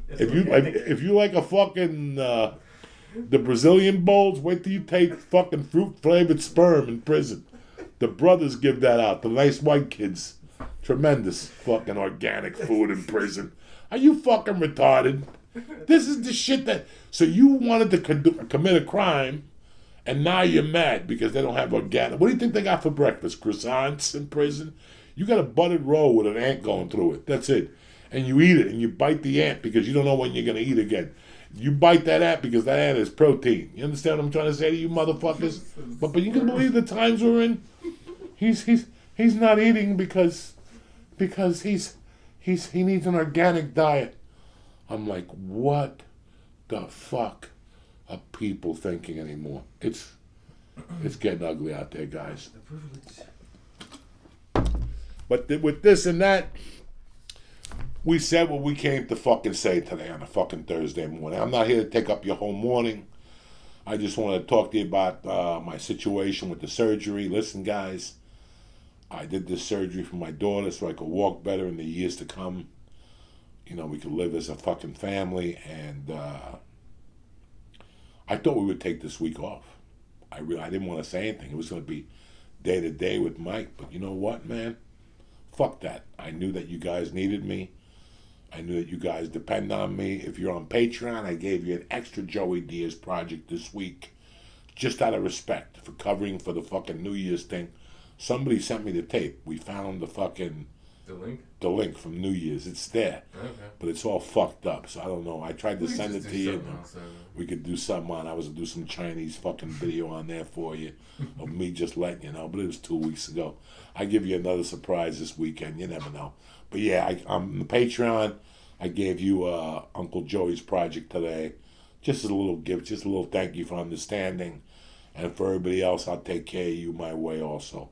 If you like a fucking the Brazilian bowls, wait till you take fucking fruit flavored sperm in prison. The brothers give that out. The nice white kids. Tremendous fucking organic food in prison. Are you fucking retarded? This is the shit that... So you wanted to commit a crime, and now you're mad because they don't have organic... What do you think they got for breakfast? Croissants in prison? You got a buttered roll with an ant going through it. That's it. And you eat it, and you bite the ant because you don't know when you're going to eat again. You bite that ant because that ant is protein. You understand what I'm trying to say to you motherfuckers? But you can believe the times we're in? He's not eating because he needs an organic diet. I'm like, what the fuck are people thinking anymore? It's getting ugly out there, guys. But with this and that, we said what we came to fucking say today on a fucking Thursday morning. I'm not here to take up your whole morning. I just want to talk to you about my situation with the surgery. Listen, guys, I did this surgery for my daughter so I could walk better in the years to come. You know, we could live as a fucking family, and I thought we would take this week off. I didn't want to say anything. It was going to be day to day with Mike, but you know what, man? Fuck that. I knew that you guys needed me. I knew that you guys depend on me. If you're on Patreon, I gave you an extra Joey Diaz project this week, just out of respect for covering for the fucking New Year's thing. Somebody sent me the tape. We found the fucking... The link from New Year's. It's there. Okay. But it's all fucked up, so I don't know. I tried to send it to you. We could do something on. I was going to do some Chinese fucking video on there for you of me just letting you know, but it was 2 weeks ago. I give you another surprise this weekend. You never know. But yeah, I'm on the Patreon. I gave you Uncle Joey's project today. Just as a little gift, just a little thank you for understanding. And for everybody else, I'll take care of you my way also.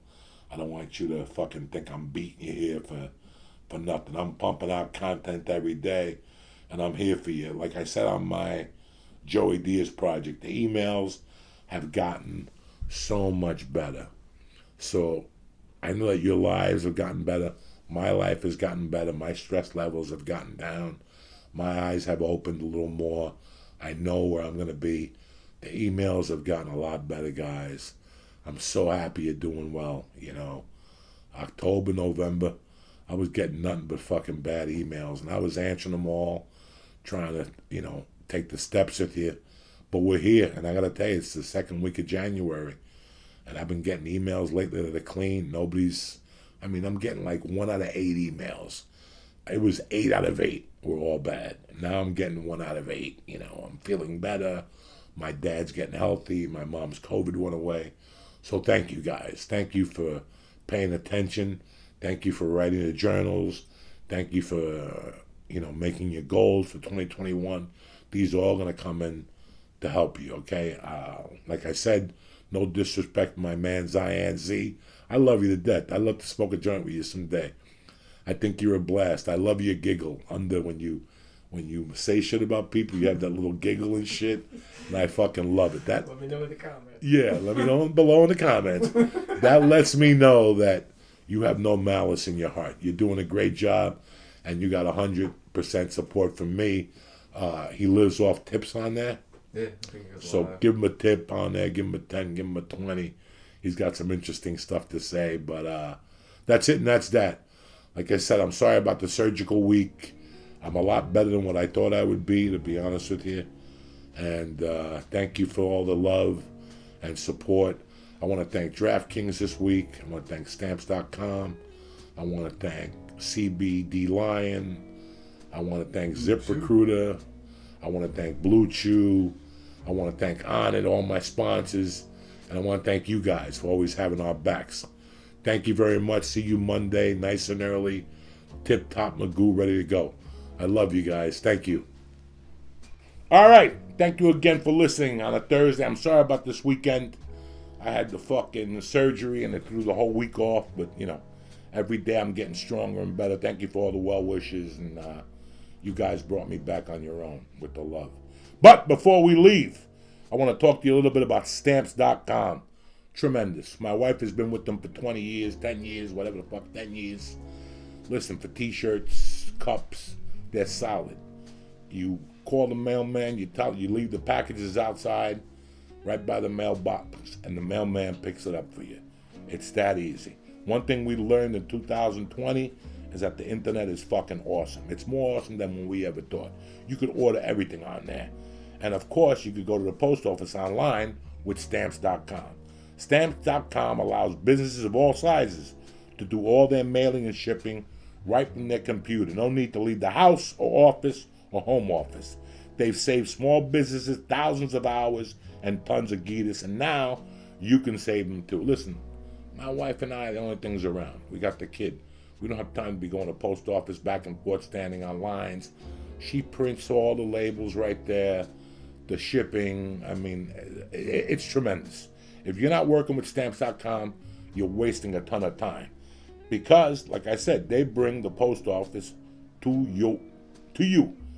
I don't want you to fucking think I'm beating you here for nothing. I'm pumping out content every day, and I'm here for you. Like I said on my Joey Diaz project, the emails have gotten so much better. So I know that your lives have gotten better. My life has gotten better. My stress levels have gotten down. My eyes have opened a little more. I know where I'm going to be. The emails have gotten a lot better, guys. I'm so happy you're doing well, you know. October, November, I was getting nothing but fucking bad emails, and I was answering them all, trying to, you know, take the steps with you. But we're here, and I got to tell you, it's the second week of January, and I've been getting emails lately that are clean. I'm getting like 1 out of 8 emails. It was 8 out of 8 were all bad. Now I'm getting 1 out of 8, you know. I'm feeling better. My dad's getting healthy. My mom's COVID went away. So thank you, guys. Thank you for paying attention. Thank you for writing the journals. Thank you for, you know, making your goals for 2021. These are all going to come in to help you, okay? Like I said, no disrespect to my man Zion Z. I love you to death. I'd love to smoke a joint with you someday. I think you're a blast. I love your giggle when you say shit about people, you have that little giggle and shit, and I fucking love it. Let me know in the comments. Yeah, let me know below in the comments. That lets me know that you have no malice in your heart. You're doing a great job, and you got 100% support from me. He lives off tips on there. Yeah, I think it goes So give him a tip on there, give him a 10, give him a 20. He's got some interesting stuff to say, but that's it and that's that. Like I said, I'm sorry about the surgical week. I'm a lot better than what I thought I would be, to be honest with you. And thank you for all the love and support. I want to thank DraftKings this week. I want to thank Stamps.com. I want to thank CBD Lion. I want to thank ZipRecruiter. I want to thank Blue Chew. I want to thank Onnit, all my sponsors. And I want to thank you guys for always having our backs. Thank you very much. See you Monday, nice and early. Tip-top Magoo, ready to go. I love you guys. Thank you. All right. Thank you again for listening on a Thursday. I'm sorry about this weekend. I had the fucking surgery and it threw the whole week off. But, you know, every day I'm getting stronger and better. Thank you for all the well wishes. And you guys brought me back on your own with the love. But before we leave, I want to talk to you a little bit about Stamps.com. Tremendous. My wife has been with them for 20 years, 10 years, whatever the fuck, 10 years. Listen, for T-shirts, cups, they're solid. You call the mailman, you leave the packages outside, right by the mailbox, and the mailman picks it up for you. It's that easy. One thing we learned in 2020 is that the internet is fucking awesome. It's more awesome than when we ever thought. You could order everything on there. And of course, you could go to the post office online with Stamps.com. Stamps.com allows businesses of all sizes to do all their mailing and shipping right from their computer. No need to leave the house or office or home office. They've saved small businesses thousands of hours and tons of guitas, and now you can save them too. Listen, my wife and I are the only things around. We got the kid. We don't have time to be going to the post office back and forth, standing on lines. She prints all the labels right there, the shipping. I mean, it's tremendous. If you're not working with Stamps.com, you're wasting a ton of time. Because, like I said, they bring the post office to you.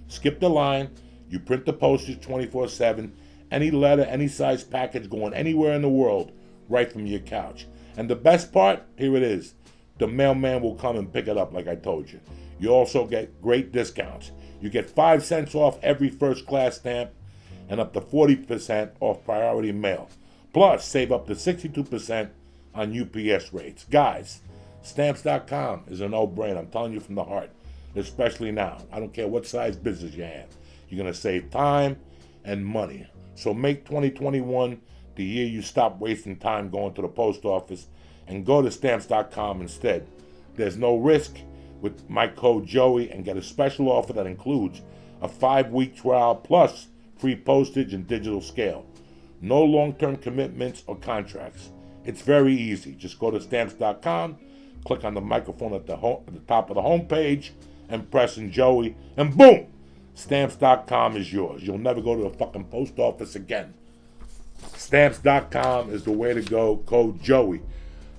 Skip the line. You print the postage 24/7. Any letter, any size package going anywhere in the world, right from your couch. And the best part, here it is. The mailman will come and pick it up like I told you. You also get great discounts. You get 5 cents off every first class stamp and up to 40% off priority mail. Plus, save up to 62% on UPS rates. Guys, Stamps.com is a no-brainer. I'm telling you from the heart, especially now. I don't care what size business you have. You're going to save time and money. So make 2021 the year you stop wasting time going to the post office and go to Stamps.com instead. There's no risk with my code Joey and get a special offer that includes a 5-week trial plus free postage and digital scale. No long-term commitments or contracts. It's very easy. Just go to Stamps.com, click on the microphone at the top of the homepage, and press in Joey, and boom! Stamps.com is yours. You'll never go to the fucking post office again. Stamps.com is the way to go. Code Joey.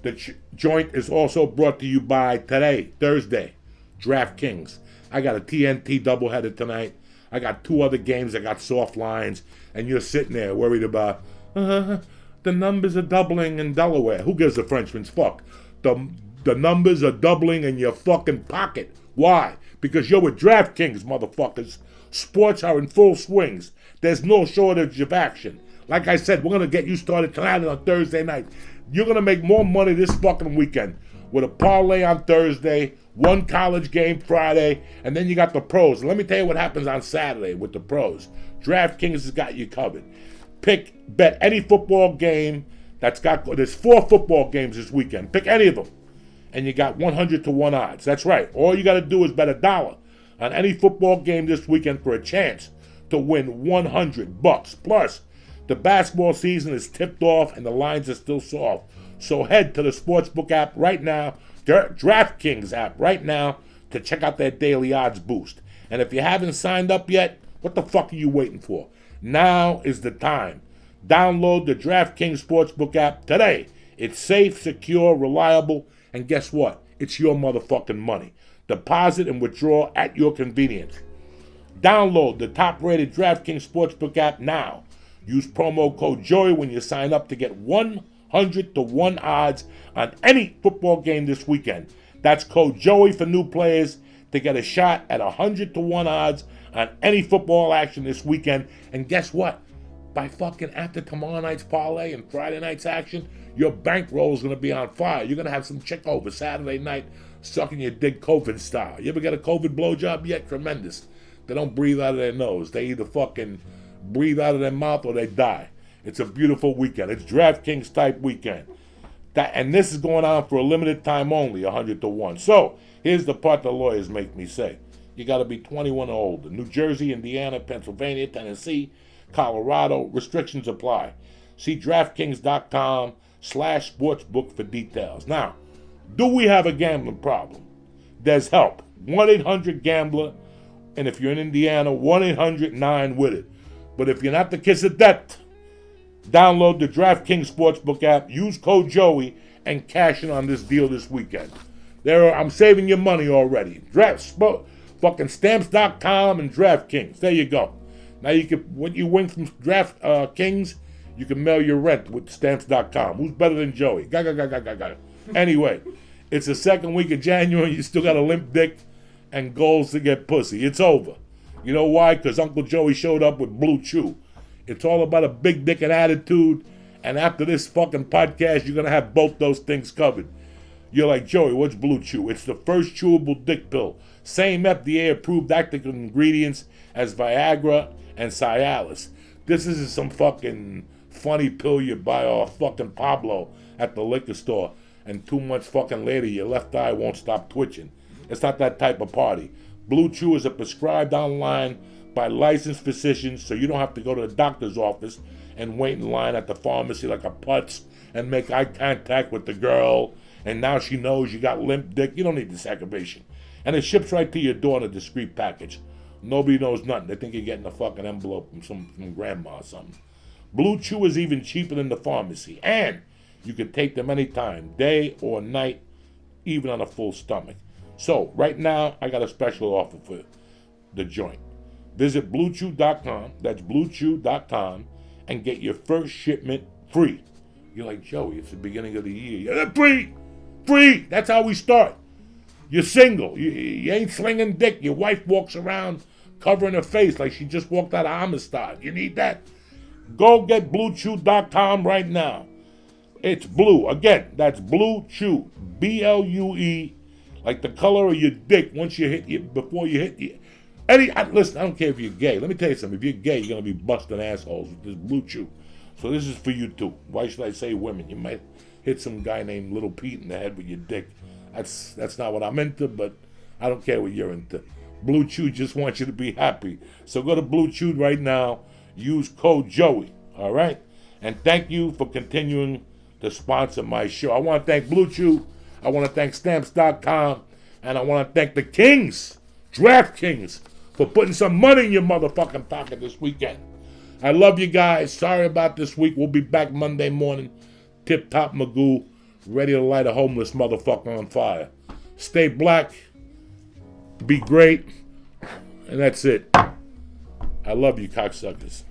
The joint is also brought to you by today, Thursday, DraftKings. I got a TNT doubleheader tonight. I got 2 other games that got soft lines, and you're sitting there worried about, the numbers are doubling in Delaware. Who gives a Frenchman's fuck? The numbers are doubling in your fucking pocket. Why? Because you're with DraftKings, motherfuckers. Sports are in full swings. There's no shortage of action. Like I said, we're going to get you started tonight and on Thursday night. You're going to make more money this fucking weekend with a parlay on Thursday, 1 college game Friday, and then you got the pros. And let me tell you what happens on Saturday with the pros. DraftKings has got you covered. Bet any football game there's 4 football games this weekend. Pick any of them. And you got 100-1 odds. That's right. All you got to do is bet $1 on any football game this weekend for a chance to win $100. Plus, the basketball season is tipped off and the lines are still soft. So head to the Sportsbook app right now, DraftKings app right now, to check out their daily odds boost. And if you haven't signed up yet, what the fuck are you waiting for? Now is the time. Download the DraftKings Sportsbook app today. It's safe, secure, reliable, and guess what? It's your motherfucking money. Deposit and withdraw at your convenience. Download the top-rated DraftKings Sportsbook app now. Use promo code JOY when you sign up to get 100-1 odds on any football game this weekend. That's code JOY for new players to get a shot at 100-1 odds on any football action this weekend. And guess what? By fucking after tomorrow night's parlay and Friday night's action, your bankroll is going to be on fire. You're going to have some chick over Saturday night sucking your dick COVID style. You ever get a COVID blowjob yet? Tremendous. They don't breathe out of their nose. They either fucking breathe out of their mouth or they die. It's a beautiful weekend. It's DraftKings type weekend. And this is going on for a limited time only, 100-1. So, here's the part the lawyers make me say. You got to be 21 or older. New Jersey, Indiana, Pennsylvania, Tennessee, Colorado. Restrictions apply. See DraftKings.com/sportsbook for details. Now, do we have a gambling problem? There's help. 1-800-GAMBLER. And if you're in Indiana, 1-800-9-WITH-IT. But if you're not the kiss of death, download the DraftKings Sportsbook app, use code Joey, and cash in on this deal this weekend. I'm saving you money already. Fucking Stamps.com and DraftKings. There you go. Now you can, what you win from DraftKings, you can mail your rent with Stamps.com. Who's better than Joey? Anyway, It's the second week of January. You still got a limp dick and goals to get pussy. It's over. You know why? Because Uncle Joey showed up with Blue Chew. It's all about a big dick and attitude. And after this fucking podcast, you're going to have both those things covered. You're like, Joey, what's Blue Chew? It's the first chewable dick pill. Same FDA-approved active ingredients as Viagra and Cialis. This isn't some fucking funny pill you buy off fucking Pablo at the liquor store, and 2 months fucking later your left eye won't stop twitching. It's not that type of party. Blue Chew is prescribed online by licensed physicians, so you don't have to go to the doctor's office and wait in line at the pharmacy like a putz and make eye contact with the girl, and now she knows you got limp dick. You don't need this aggravation. And it ships right to your door in a discreet package. Nobody knows nothing. They think you're getting a fucking envelope from grandma or something. Blue Chew is even cheaper than the pharmacy. And you can take them anytime, day or night, even on a full stomach. So, right now, I got a special offer for the joint. Visit BlueChew.com, that's BlueChew.com, and get your first shipment free. You're like, Joey, it's the beginning of the year. Yeah, free! Free! That's how we start. You're single. You ain't slinging dick. Your wife walks around covering her face like she just walked out of Amistad. You need that? Go get BlueChew.com right now. It's blue. Again, that's Blue Chew. BLUE. Like the color of your dick once you hit you, before you hit you. Listen, I don't care if you're gay. Let me tell you something. If you're gay, you're going to be busting assholes with this Blue Chew. So this is for you too. Why should I say women? You might hit some guy named Little Pete in the head with your dick. That's not what I'm into, but I don't care what you're into. Blue Chew just wants you to be happy. So go to Blue Chew right now. Use code Joey. All right? And thank you for continuing to sponsor my show. I want to thank Blue Chew. I want to thank Stamps.com. And I want to thank the Kings, DraftKings, for putting some money in your motherfucking pocket this weekend. I love you guys. Sorry about this week. We'll be back Monday morning. Tip top Magoo. Ready to light a homeless motherfucker on fire. Stay black. Be great. And that's it. I love you, cocksuckers.